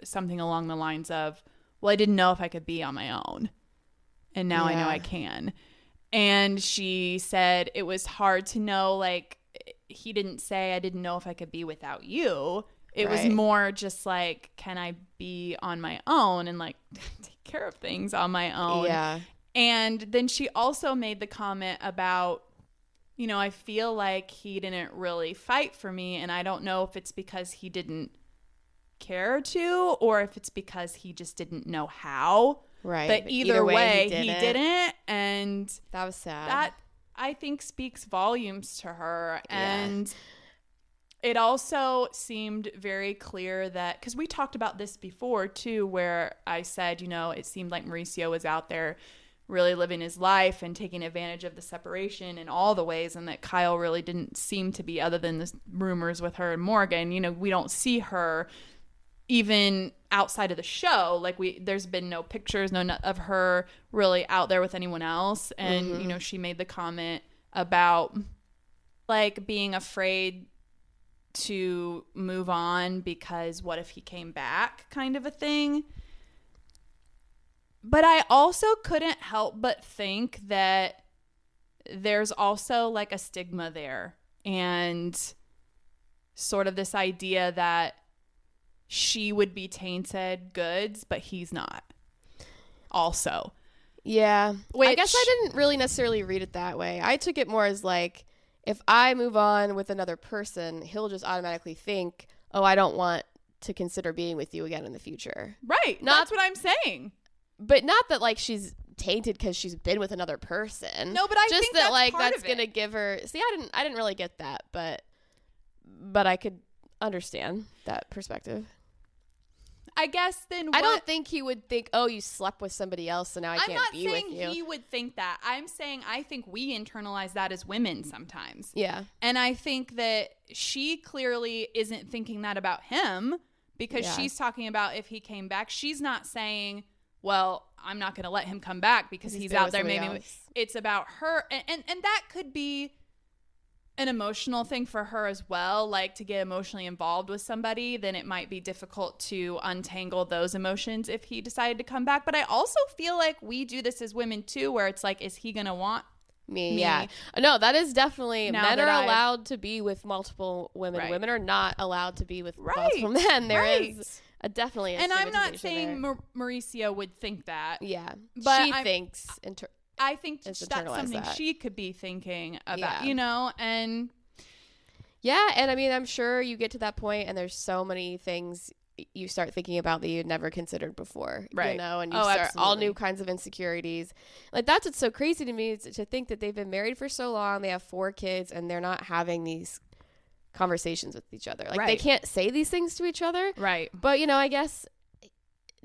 something along the lines of, well, I didn't know if I could be on my own, and now I know I can. And she said it was hard to know, like, he didn't say I didn't know if I could be without you. It was more just like, can I be on my own and like take care of things on my own? Yeah. And then she also made the comment about, you know, I feel like he didn't really fight for me, and I don't know if it's because he didn't care to or if it's because he just didn't know how. Right. But either way, he didn't. And that was sad. That, I think, speaks volumes to her. And it also seemed very clear that, because we talked about this before too, where I said, you know, it seemed like Mauricio was out there really living his life and taking advantage of the separation in all the ways, and that Kyle really didn't seem to be, other than the rumors with her and Morgan. You know, we don't see her even outside of the show. Like, there's been no pictures, of her really out there with anyone else. And, you know, she made the comment about like being afraid to move on because what if he came back, kind of a thing. But I also couldn't help but think that there's also like a stigma there, and sort of this idea that she would be tainted goods, but he's not also. Yeah. I guess I didn't really necessarily read it that way. I took it more as like, if I move on with another person, he'll just automatically think, oh, I don't want to consider being with you again in the future. Right. That's what I'm saying. But not that like she's tainted because she's been with another person. No, but I just think that that's like part that's of it. gonna give her. See, I didn't really get that, but I could understand that perspective. I guess then I don't think he would think, oh, you slept with somebody else, so now I can't be with you. I'm not saying he would think that. I'm saying I think we internalize that as women sometimes. Yeah. And I think that she clearly isn't thinking that about him, because she's talking about if he came back. She's not saying, well, I'm not going to let him come back because he's out there. Maybe else. It's about her. And that could be an emotional thing for her as well, like to get emotionally involved with somebody. Then it might be difficult to untangle those emotions if he decided to come back. But I also feel like we do this as women too, where it's like, is he going to want me? Yeah. No, that is definitely, now men are allowed to be with multiple women. Right. Women are not allowed to be with multiple men. There is definitely a and I'm not stigmatization saying Mauricio would think that. Yeah. But she thinks I think that's something she could be thinking about, you know, and yeah. And I mean, I'm sure you get to that point and there's so many things you start thinking about that you'd never considered before, right? You know, and you start all new kinds of insecurities. Like, that's what's so crazy to me, is to think that they've been married for so long, they have 4 kids, and they're not having these conversations with each other. Like, they can't say these things to each other. Right. But, you know, I guess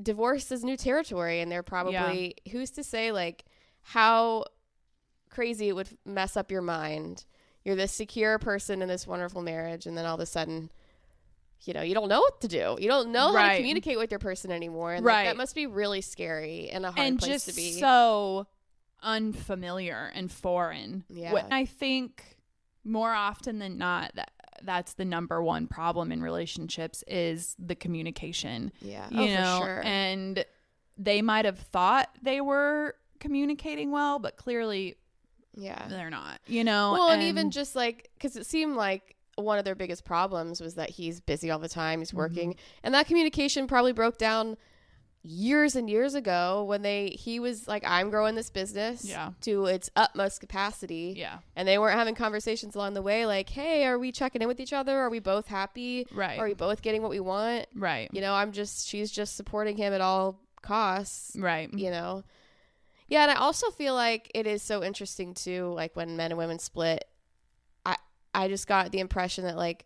divorce is new territory, and they're probably, who's to say, like, how crazy it would mess up your mind. You're this secure person in this wonderful marriage, and then all of a sudden, you know, you don't know what to do. You don't know how to communicate with your person anymore. And like, that must be really scary and a hard place to be. And just so unfamiliar and foreign. Yeah. I think more often than not, that's the number one problem in relationships, is the communication. Yeah. You know, for sure. And they might have thought they were communicating well, but clearly they're not, you know. Well, and even just like, because it seemed like one of their biggest problems was that he's busy all the time, he's working, and that communication probably broke down years and years ago when he was like, I'm growing this business to its utmost capacity, and they weren't having conversations along the way like, hey, are we checking in with each other? Are we both happy? Right. Are we both getting what we want? Right. You know, she's just supporting him at all costs. Right. You know. Yeah, and I also feel like it is so interesting too, like when men and women split, I just got the impression that like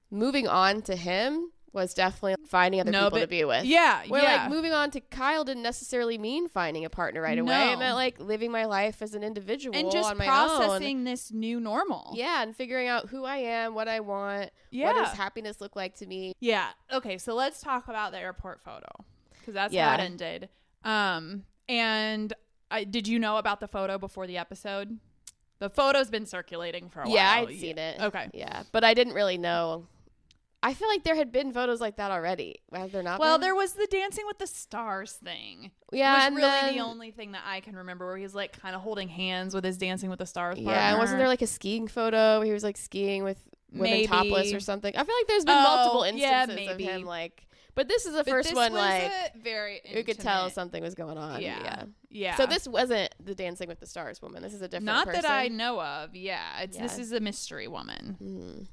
moving on to him was definitely finding other people to be with. Yeah, Where yeah. like moving on to Kyle didn't necessarily mean finding a partner right away. It meant like living my life as an individual and just on my processing own. this new normal. Yeah, and figuring out who I am, what I want, what does happiness look like to me. Yeah. Okay, so let's talk about the airport photo because that's how it ended. And did you know about the photo before the episode? The photo's been circulating for a while. Yeah, I'd seen it. Okay. Yeah, but I didn't really know. I feel like there had been photos like that already. Have there not Well, been? there was the Dancing with the Stars thing. Yeah, it was and really then, the only thing that I can remember where he's like kind of holding hands with his Dancing with the Stars partner. Yeah, and wasn't there like a skiing photo where he was like skiing with women topless or something? I feel like there's been multiple instances of him like. But this is the first one like very intimate. You could tell something was going on. Yeah. So this wasn't the Dancing with the Stars woman. This is a different person. That I know of. Yeah, this is a mystery woman.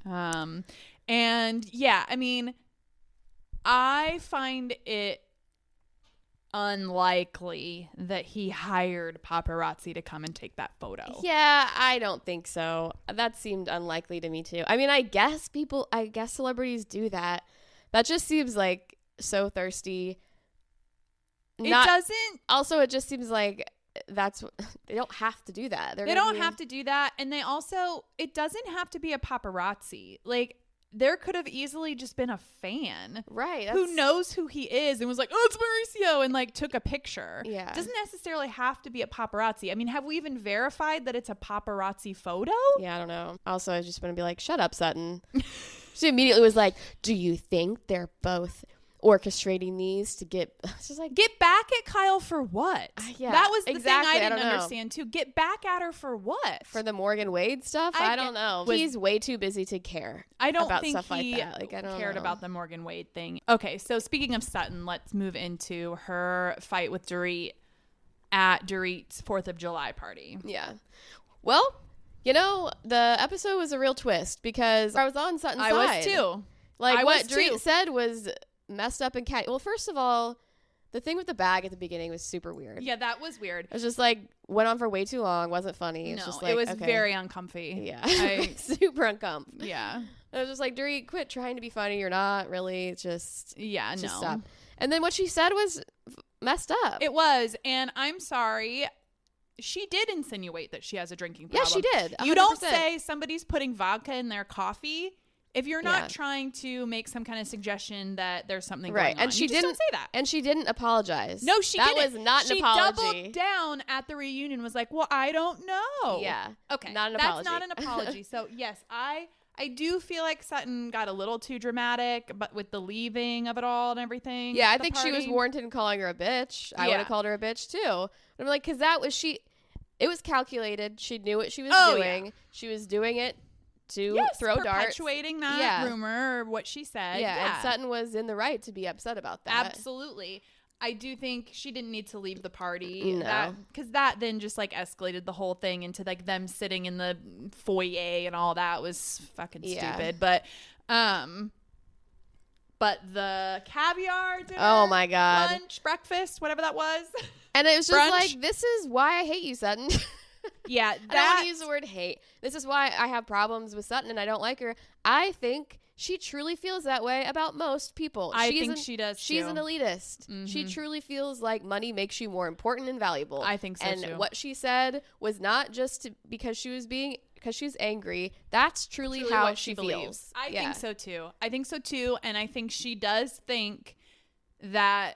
And yeah, I mean, I find it unlikely that he hired paparazzi to come and take that photo. Yeah, I don't think so. That seemed unlikely to me too. I mean, I guess celebrities do that. That just seems like so thirsty. Also, it just seems like they don't have to do that. They don't have to do that. And it doesn't have to be a paparazzi. Like, there could have easily just been a fan. Right. Who knows who he is and was like, oh, it's Mauricio, and like took a picture. Yeah. It doesn't necessarily have to be a paparazzi. I mean, have we even verified that it's a paparazzi photo? Yeah, I don't know. Also, I just want to be like, shut up, Sutton. She immediately was like, do you think they're both orchestrating these to get back at Kyle for what? Yeah, that was the thing I didn't don't understand too. Get back at her for what? For the Morgan Wade stuff? I don't know. He's way too busy to care. I don't about think stuff he like that. Like, I don't cared know. about the Morgan Wade thing. Okay, so speaking of Sutton, let's move into her fight with Dorit at Dorit's 4th of July party. Yeah. Well, you know, the episode was a real twist because I was on Sutton's side. I was too. Like, what Dorit said was messed up and catty. Well, first of all, the thing with the bag at the beginning was super weird. Yeah, that was weird. It was just like went on for way too long. Wasn't funny. No, just like, it was very uncomfy. Yeah, super uncomfy. Yeah, I was just like, Dorit, quit trying to be funny. You're not really. Just stop. And then what she said was messed up. It was, and I'm sorry. She did insinuate that she has a drinking problem. Yeah, she did. 100%. You don't say somebody's putting vodka in their coffee if you're not trying to make some kind of suggestion that there's something going on. And she didn't say that. And she didn't apologize. No, she didn't. That was not an apology. She doubled down at the reunion, was like, well, I don't know. Yeah. Okay. Not an apology. That's not an apology. So, yes, I do feel like Sutton got a little too dramatic, but with the leaving of it all and everything. Yeah, I think she was warranted in calling her a bitch. I would have called her a bitch, too. But I'm like, because it was calculated. She knew what she was doing. Yeah. She was doing it to throw darts. Perpetuating that rumor or what she said. Yeah, and Sutton was in the right to be upset about that. Absolutely. I do think she didn't need to leave the party. No. Because that then just like escalated the whole thing into like them sitting in the foyer and all that was fucking stupid. But the caviar dinner, oh my God, lunch, breakfast, whatever that was. And it was just brunch. Like, this is why I hate you, Sutton. Yeah, I don't want to use the word hate. This is why I have problems with Sutton and I don't like her. I think she truly feels that way about most people. I think she does, She's too. an elitist. Mm-hmm. She truly feels like money makes you more important and valuable. I think so, and too. And what she said was not just because she's angry. That's truly how she feels. I think so, too. And I think she does think that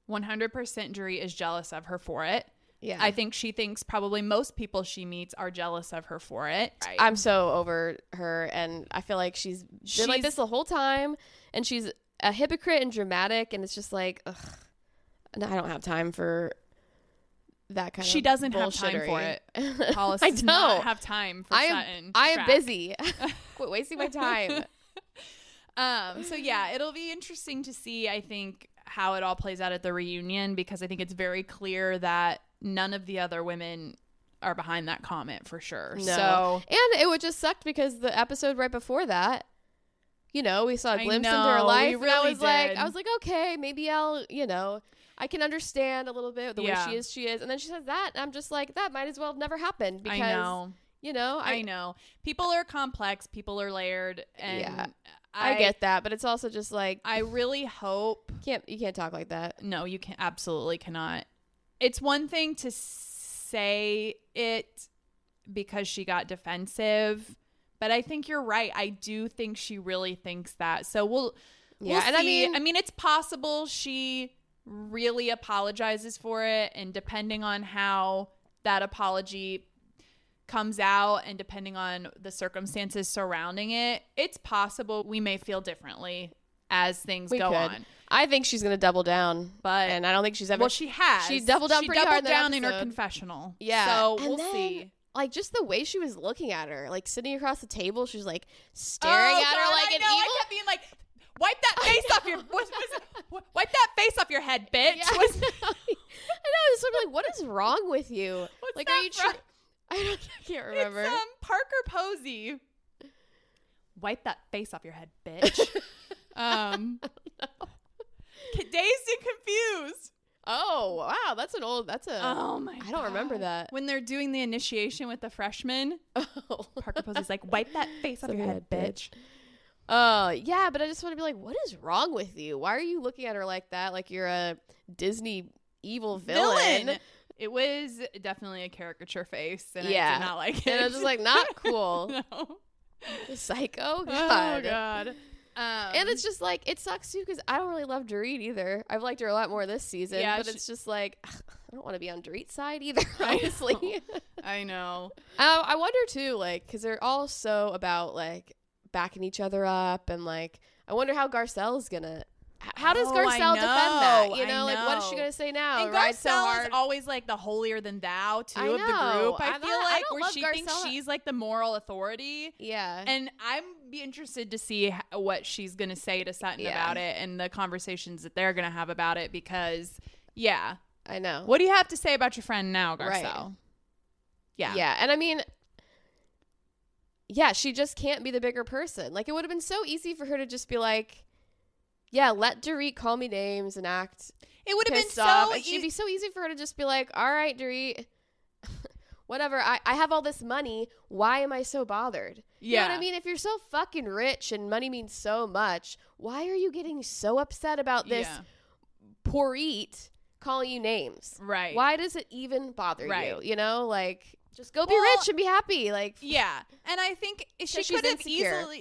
100% Dorit is jealous of her for it. Yeah. I think she thinks probably most people she meets are jealous of her for it. Right. I'm so over her, and I feel like she's been like this the whole time, and she's a hypocrite and dramatic, and it's just like, ugh, no, I don't have time for that kind of She doesn't have time for it. Hollis I does don't not have time for Sutton. I am busy. Quit wasting my time. So yeah, it'll be interesting to see, I think, how it all plays out at the reunion, because I think it's very clear that none of the other women are behind that comment for sure. No. So, and it would just sucked because the episode right before that, we saw a glimpse into her life. We really I was like, okay, maybe I'll, I can understand a little bit the way she is. And then she says that, and I'm just like, that might as well have never happened because, I know. I know. People are complex. People are layered. And I get that, but it's also just like I really hope you can't talk like that. No, you can't. Absolutely cannot. It's one thing to say it because she got defensive, but I think you're right. I do think she really thinks that. So we'll and see. I mean, it's possible she really apologizes for it, and depending on how that apology comes out and depending on the circumstances surrounding it, it's possible we may feel differently as things go on. I think she's going to double down, and I don't think she's ever. Well, she has. She doubled down pretty hard in her confessional. Yeah. So we'll see. Like, just the way she was looking at her, like sitting across the table, she was like staring at her like an evil. I kept being like, wipe that face off your wipe that face off your head, bitch. Yeah, I know. It's sort of like, what is wrong with you? What's like, that are you? I can't remember. It's Parker Posey. Wipe that face off your head, bitch. Dazed and Confused. Oh wow, that's oh my I don't remember that. When they're doing the initiation with the freshmen, Parker Posey's like, wipe that face off your head, bitch. Yeah, but I just want to be like, what is wrong with you? Why are you looking at her like that? Like you're a Disney evil villain. It was definitely a caricature face, and I did not like it. And I was just like, not cool. No. Psycho? God. Oh, God. And it's just like, it sucks too because I don't really love Dorit either. I've liked her a lot more this season, but it's just like, I don't want to be on Dorit's side either, honestly. I know. I wonder too, like, because they're all so about like backing each other up, and like, I wonder how Garcelle's gonna. How does Garcelle defend that? You know, like, what is she going to say now? And Garcelle is always like the holier than thou, too, of the group. I feel like where she thinks she's like the moral authority. Yeah. And I'm be interested to see what she's going to say to Sutton about it and the conversations that they're going to have about it because, I know. What do you have to say about your friend now, Garcelle? Right. Yeah. Yeah. And I mean, she just can't be the bigger person. Like, it would have been so easy for her to just be like, yeah, let Dorit call me names and act. It would have been so. It'd be so easy for her to just be like, "All right, Dorit, whatever. I have all this money. Why am I so bothered?" You know what I mean? If you're so fucking rich and money means so much, why are you getting so upset about this Porit calling you names? Right. Why does it even bother you? You know, like. Just go be rich and be happy. Like, and I think she could have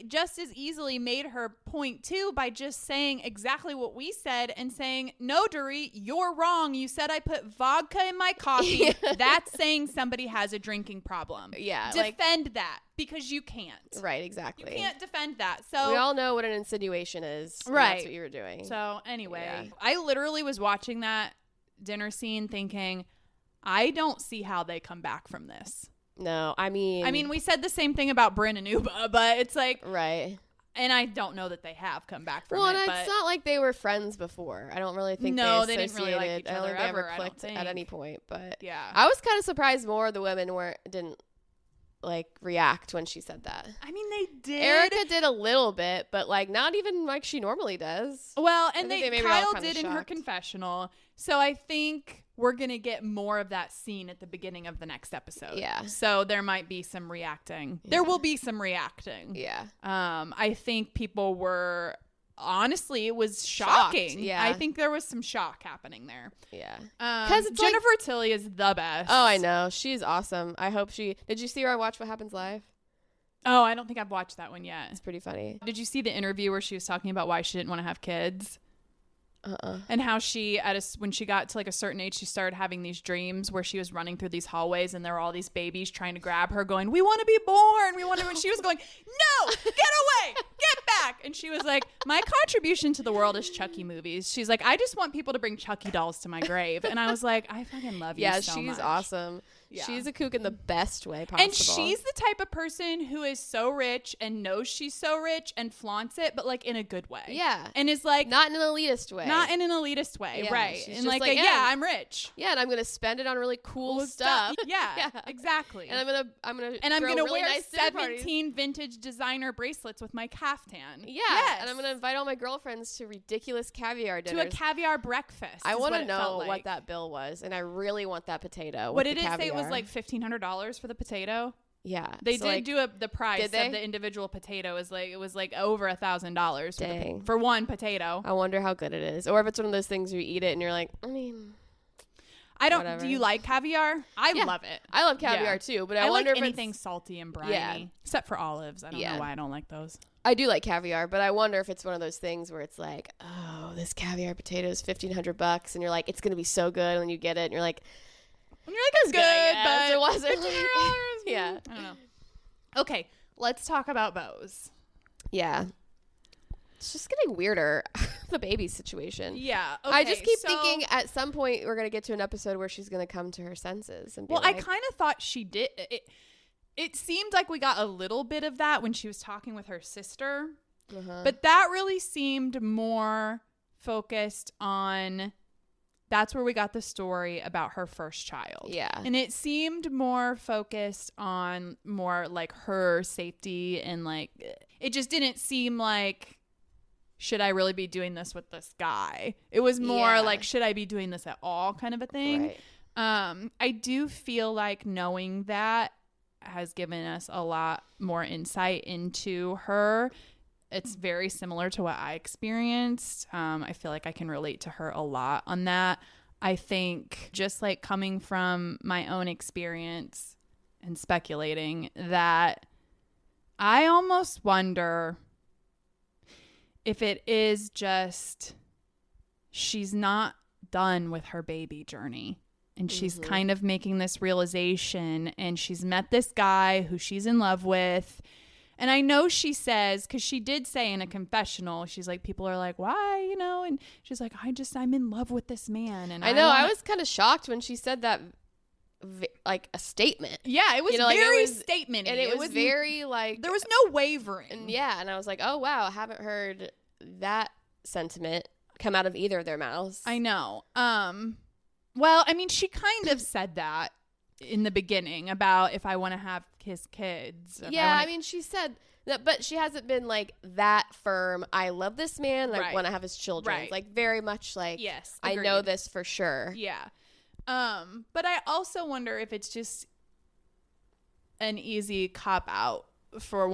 just as easily made her point too by just saying exactly what we said and saying, "No, Dorit, you're wrong. You said I put vodka in my coffee. That's saying somebody has a drinking problem. Defend that because you can't. Right, exactly. You can't defend that. So we all know what an insinuation is. Right, that's what you were doing. So anyway, I literally was watching that dinner scene thinking, I don't see how they come back from this. No, I mean, we said the same thing about Bryn and Uba, but it's like, right. And I don't know that they have come back from it. Well, and it's not like they were friends before. I don't really think they didn't really like each other ever clicked at any point. But I was kind of surprised more the women didn't like react when she said that. I mean, they did. Erica did a little bit, but like not even like she normally does. Well, and Kyle did in her confessional. So I think we're going to get more of that scene at the beginning of the next episode. Yeah. So there might be some reacting. Yeah. There will be some reacting. Yeah. I think people were, honestly, it was shocking. Yeah. I think there was some shock happening there. Yeah. Because Jennifer Tilly is the best. Oh, I know. She's awesome. I hope did you see her on Watch What Happens Live? Oh, I don't think I've watched that one yet. It's pretty funny. Did you see the interview where she was talking about why she didn't want to have kids? And how she when she got to like a certain age, she started having these dreams where she was running through these hallways and there were all these babies trying to grab her going, "We want to be born. We want to," and she was going, "No, get away, get back." And she was like, "My contribution to the world is Chucky movies." She's like, "I just want people to bring Chucky dolls to my grave." And I was like, I fucking love you so much. Yeah, she's awesome. Yeah. She's a kook in the best way possible. And she's the type of person who is so rich and knows she's so rich and flaunts it, but like in a good way. Yeah. And is like not in an elitist way. Not in an elitist way, right? She's and like I'm rich. Yeah, and I'm gonna spend it on really cool stuff. Yeah, exactly. And I'm gonna really wear nice 17 vintage designer bracelets with my caftan. Yeah. Yes. And I'm gonna invite all my girlfriends to ridiculous caviar dinners. To a caviar breakfast. I want to know what that bill was, and I really want that potato. What did it say? It was like $1,500 for the potato. Yeah. They So, did like, do the price did they? of the individual potato is like, it was like over $1,000 Dang. for one potato. I wonder how good it is. Or if it's one of those things where you eat it and you're like, I mean, I don't, whatever. do you like caviar? I Yeah. love it. I love caviar Yeah. too, but I I like wonder if anything it's, salty and briny, Yeah. except for olives. I don't Yeah. know why I don't like those. I do like caviar, but I wonder if it's one of those things where it's like, oh, this caviar potato is $1,500, and you're like, it's gonna be so good, and then you get it, and you're like, And you're like, it's good, but it wasn't. $1,500. Yeah. I don't know. Okay, let's talk about bows. Yeah. It's just getting weirder, the baby situation. Yeah. Okay, I just keep thinking at some point we're going to get to an episode where she's going to come to her senses. And be well, like, I kind of thought she did. It seemed like we got a little bit of that when she was talking with her sister. But that really seemed more focused on, that's where we got the story about her first child. Yeah. And it seemed more focused on more like her safety, and like, it just didn't seem like, should I really be doing this with this guy? It was more like, should I be doing this at all kind of a thing. Right. I do feel like knowing that has given us a lot more insight into her. It's very similar to what I experienced. I feel like I can relate to her a lot on that. I think just like coming from my own experience and speculating, that I almost wonder if it is just she's not done with her baby journey. And she's kind of making this realization, and she's met this guy who she's in love with. And I know she says, because she did say in a confessional, she's like, people are like, why, you know? And she's like, I'm in love with this man. And I know. I was kind of shocked when she said that, like a statement. Yeah, it was, you know, very statement-y. And it was very like, there was no wavering. And and I was like, oh wow, I haven't heard that sentiment come out of either of their mouths. I know. Well, I mean, she kind of said that in the beginning about if I want to have his kids. Yeah, I mean, she said that, but she hasn't been like that firm. I love this man, and I want to have his children. Right. Like very much like, yes, I know this for sure. Yeah. But I also wonder if it's just an easy cop out for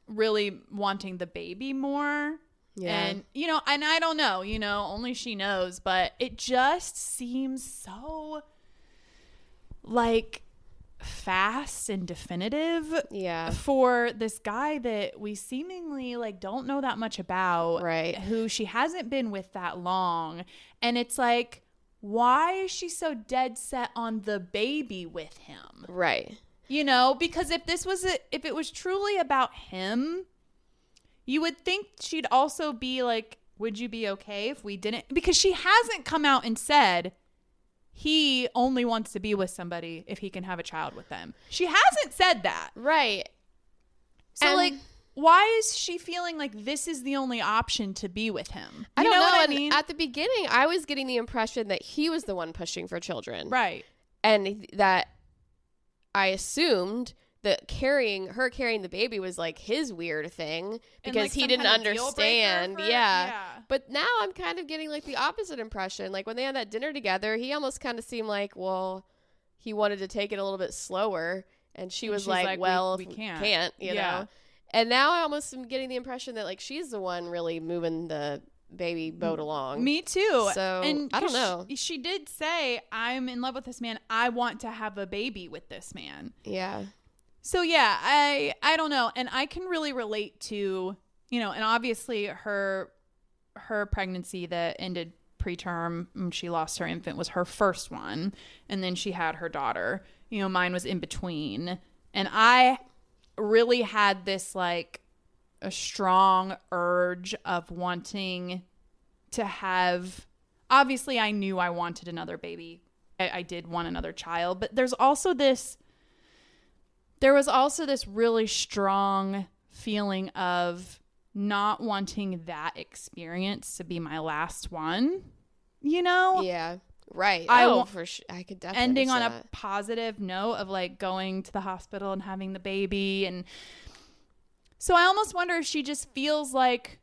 really wanting the baby more. Yeah. And, you know, and I don't know, you know, only she knows, but it just seems so like fast and definitive for this guy that we seemingly like don't know that much about, right? Who she hasn't been with that long. And it's like, why is she so dead set on the baby with him? Right. You know, because if it was truly about him, you would think she'd also be like, would you be okay if we didn't? Because she hasn't come out and said he only wants to be with somebody if he can have a child with them. She hasn't said that. Right. So, and like, why is she feeling like this is the only option to be with him? I don't know what I mean? At the beginning, I was getting the impression that he was the one pushing for children. Right. And that I assumed that carrying the baby was like his weird thing because like he some didn't kind of deal understand. breaker Yeah. But now I'm kind of getting like the opposite impression. Like when they had that dinner together, he almost kind of seemed like, well, he wanted to take it a little bit slower. And she was like, well, we can't, you know? And now I almost am getting the impression that like she's the one really moving the baby boat along. Me too. So and I don't know. She did say, I'm in love with this man. I want to have a baby with this man. Yeah. So yeah, I don't know. And I can really relate to, you know, and obviously her pregnancy that ended preterm, she lost her infant, was her first one. And then she had her daughter. You know, mine was in between. And I really had this like a strong urge of wanting to have, obviously I knew I wanted another baby. I did want another child, but there was also this really strong feeling of not wanting that experience to be my last one, you know? Yeah. Right. For sure. I could definitely ending on that. a positive note of like going to the hospital and having the baby. And so I almost wonder if she just feels like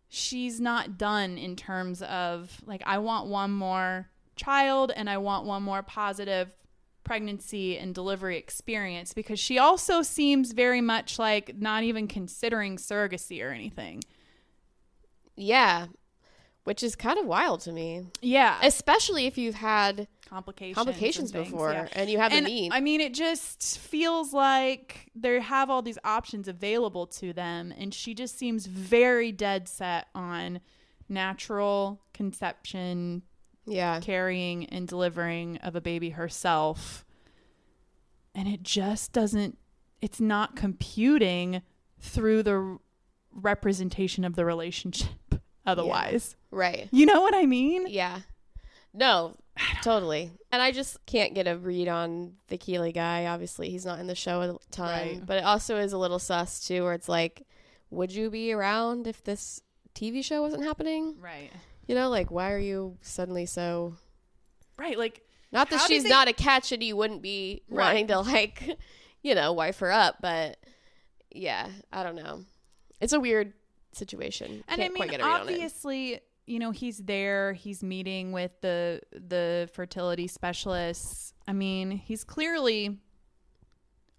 she's not done in terms of like, I want one more child and I want one more positive pregnancy and delivery experience, because she also seems very much like not even considering surrogacy or anything. Yeah. Which is kind of wild to me. Yeah. Especially if you've had complications before and you have the need. I mean, it just feels like they have all these options available to them, and she just seems very dead set on natural conception, carrying and delivering of a baby herself. And it just doesn't, it's not computing through the representation of the relationship otherwise. Yeah. Right. You know what I mean? Yeah. No, totally. And I just can't get a read on the Keeley guy. Obviously, he's not in the show a ton. Right. But it also is a little sus, too, where it's like, would you be around if this TV show wasn't happening? Right. You know, like, why are you suddenly so... Right, like... Not that she's not a catch and you wouldn't be wanting to, like, you know, wife her up. But, yeah, I don't know. It's a weird situation. And can't I mean, quite get a read on it. Obviously... You know, he's there, he's meeting with the fertility specialists. I mean, he's clearly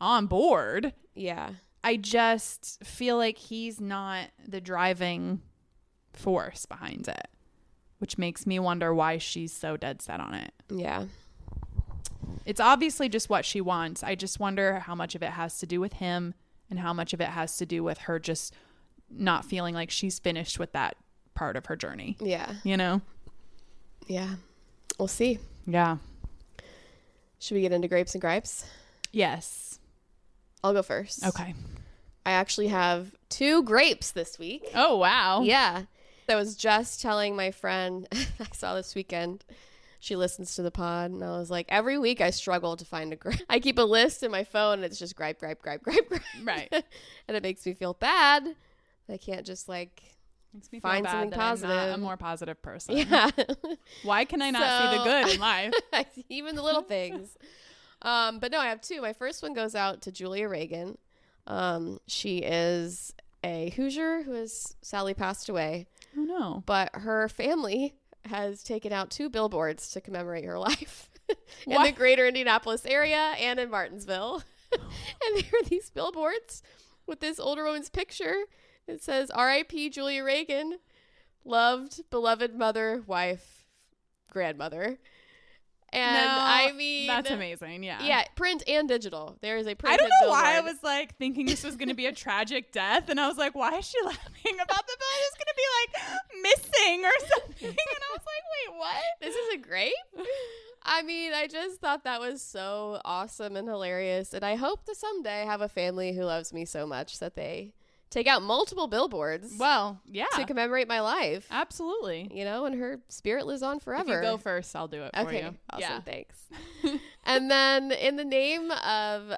on board. Yeah. I just feel like he's not the driving force behind it, which makes me wonder why she's so dead set on it. Yeah. It's obviously just what she wants. I just wonder how much of it has to do with him and how much of it has to do with her just not feeling like she's finished with that part of her journey. Yeah. You know? Yeah. We'll see. Yeah. Should we get into grapes and gripes? Yes. I'll go first. Okay. I actually have 2 grapes this week. Oh, wow. Yeah. I was just telling my friend I saw this weekend. She listens to the pod, and I was like, every week I struggle to find a grape. I keep a list in my phone, and it's just gripe. Right. And it makes me feel bad. I can't just like... Makes me find feel bad something that positive. I'm not a more positive person. Yeah. Why can I not see the good in life? Even the little things. But no, I have 2. My first one goes out to Julia Reagan. She is a Hoosier who has sadly passed away. Oh, no. But her family has taken out 2 billboards to commemorate her life in the greater Indianapolis area and in Martinsville. And there are these billboards with this older woman's picture. It says, R.I.P. Julia Reagan, loved, beloved mother, wife, grandmother. And I mean... That's amazing, yeah. Yeah, print and digital. There is a printed I don't know billboard. why I was like thinking this was going to be a tragic death. And I was like, why is she laughing about the bill? It's going to be like missing or something. And I was like, wait, what? This is a grape? I mean, I just thought that was so awesome and hilarious. And I hope to someday have a family who loves me so much that they... take out multiple billboards. Well, yeah. To commemorate my life. Absolutely. You know, and her spirit lives on forever. If you go first, I'll do it for you. Awesome. Yeah. Thanks. And then in the name of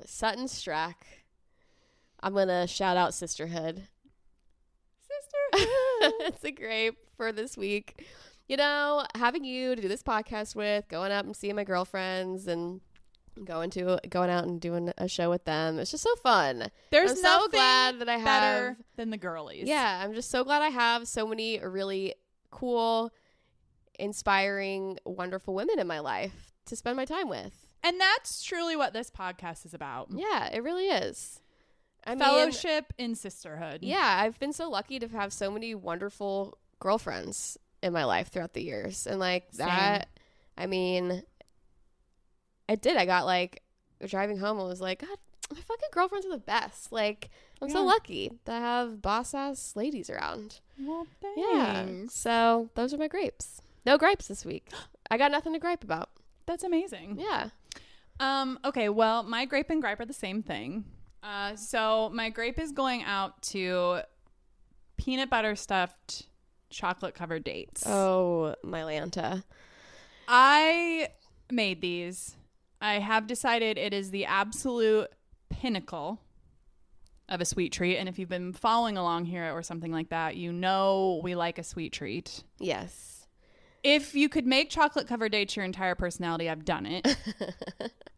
Sutton Strack, I'm going to shout out Sisterhood. Sisterhood. It's a grape for this week. You know, having you to do this podcast with, going out and seeing my girlfriends and going out and doing a show with them. It's just so fun. I'm so glad that I have better than the girlies. Yeah, I'm just so glad I have so many really cool, inspiring, wonderful women in my life to spend my time with. And that's truly what this podcast is about. Yeah, it really is. Fellowship in sisterhood. Yeah, I've been so lucky to have so many wonderful girlfriends in my life throughout the years. And like that, I mean... I did. I got like driving home. I was like, God, my fucking girlfriends are the best. Like, I'm so lucky to have boss ass ladies around. Well, thanks. Yeah. So those are my grapes. No gripes this week. I got nothing to gripe about. That's amazing. Yeah. Okay. Well, my grape and gripe are the same thing. So my grape is going out to peanut butter stuffed chocolate covered dates. Oh, my Lanta. I made these. I have decided it is the absolute pinnacle of a sweet treat. And if you've been following along here or something like that, you know we like a sweet treat. Yes. If you could make chocolate covered dates your entire personality, I've done it.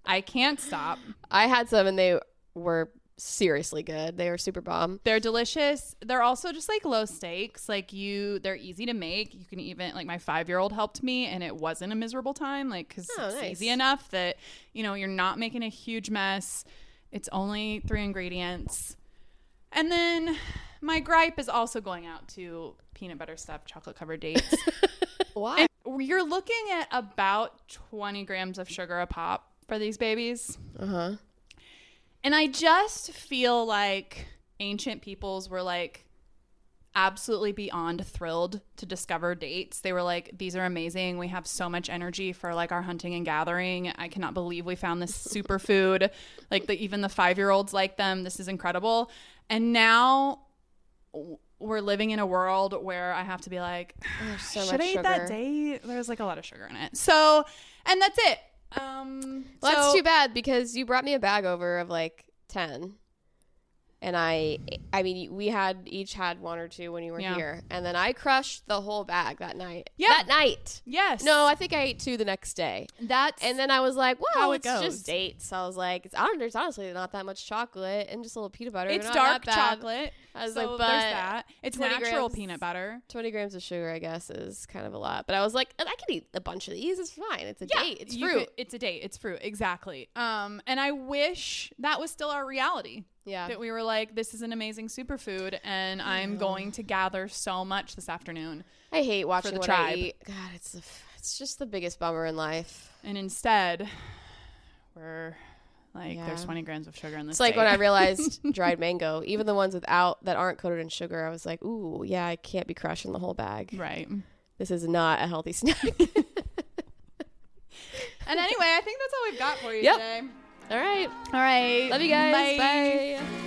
I can't stop. I had some and they were seriously good. They were super bomb. They're delicious. They're also just like low stakes. Like they're easy to make. You can even, like, my 5-year-old helped me and it wasn't a miserable time. Like, because it's easy enough that, you know, you're not making a huge mess. It's only 3 ingredients. And then my gripe is also going out to peanut butter stuffed chocolate covered dates. Why? And you're looking at about 20 grams of sugar a pop for these babies. Uh-huh. And I just feel like ancient peoples were like absolutely beyond thrilled to discover dates. They were like, these are amazing. We have so much energy for like our hunting and gathering. I cannot believe we found this superfood. Like even the 5-year-olds like them. This is incredible. And now we're living in a world where I have to be like, should I eat that date? There's like a lot of sugar in it. So, and that's it. Well, that's too bad because you brought me a bag over of like 10, and I mean we each had 1 or 2 when you were here, and then I crushed the whole bag that night. That night. Yes. No, I think I ate 2 the next day. And then I was like, well, it's just dates. So I was like, there's honestly not that much chocolate and just a little peanut butter. It's dark chocolate. I was like, but there's that. It's natural peanut butter. 20 grams of sugar, I guess, is kind of a lot. But I was like, I can eat a bunch of these. It's fine. It's a date. It's fruit. It's a date. It's fruit. Exactly. And I wish that was still our reality. Yeah. That we were like, this is an amazing superfood, and I'm going to gather so much this afternoon. I hate watching what I eat. God, it's just the biggest bummer in life. And instead, we're like, there's 20 grams of sugar in this. It's like when I realized dried mango, even the ones that aren't coated in sugar, I was like, ooh, yeah, I can't be crushing the whole bag. Right. This is not a healthy snack. And anyway, I think that's all we've got for you today. All right. All right. Love you guys. Bye. Bye.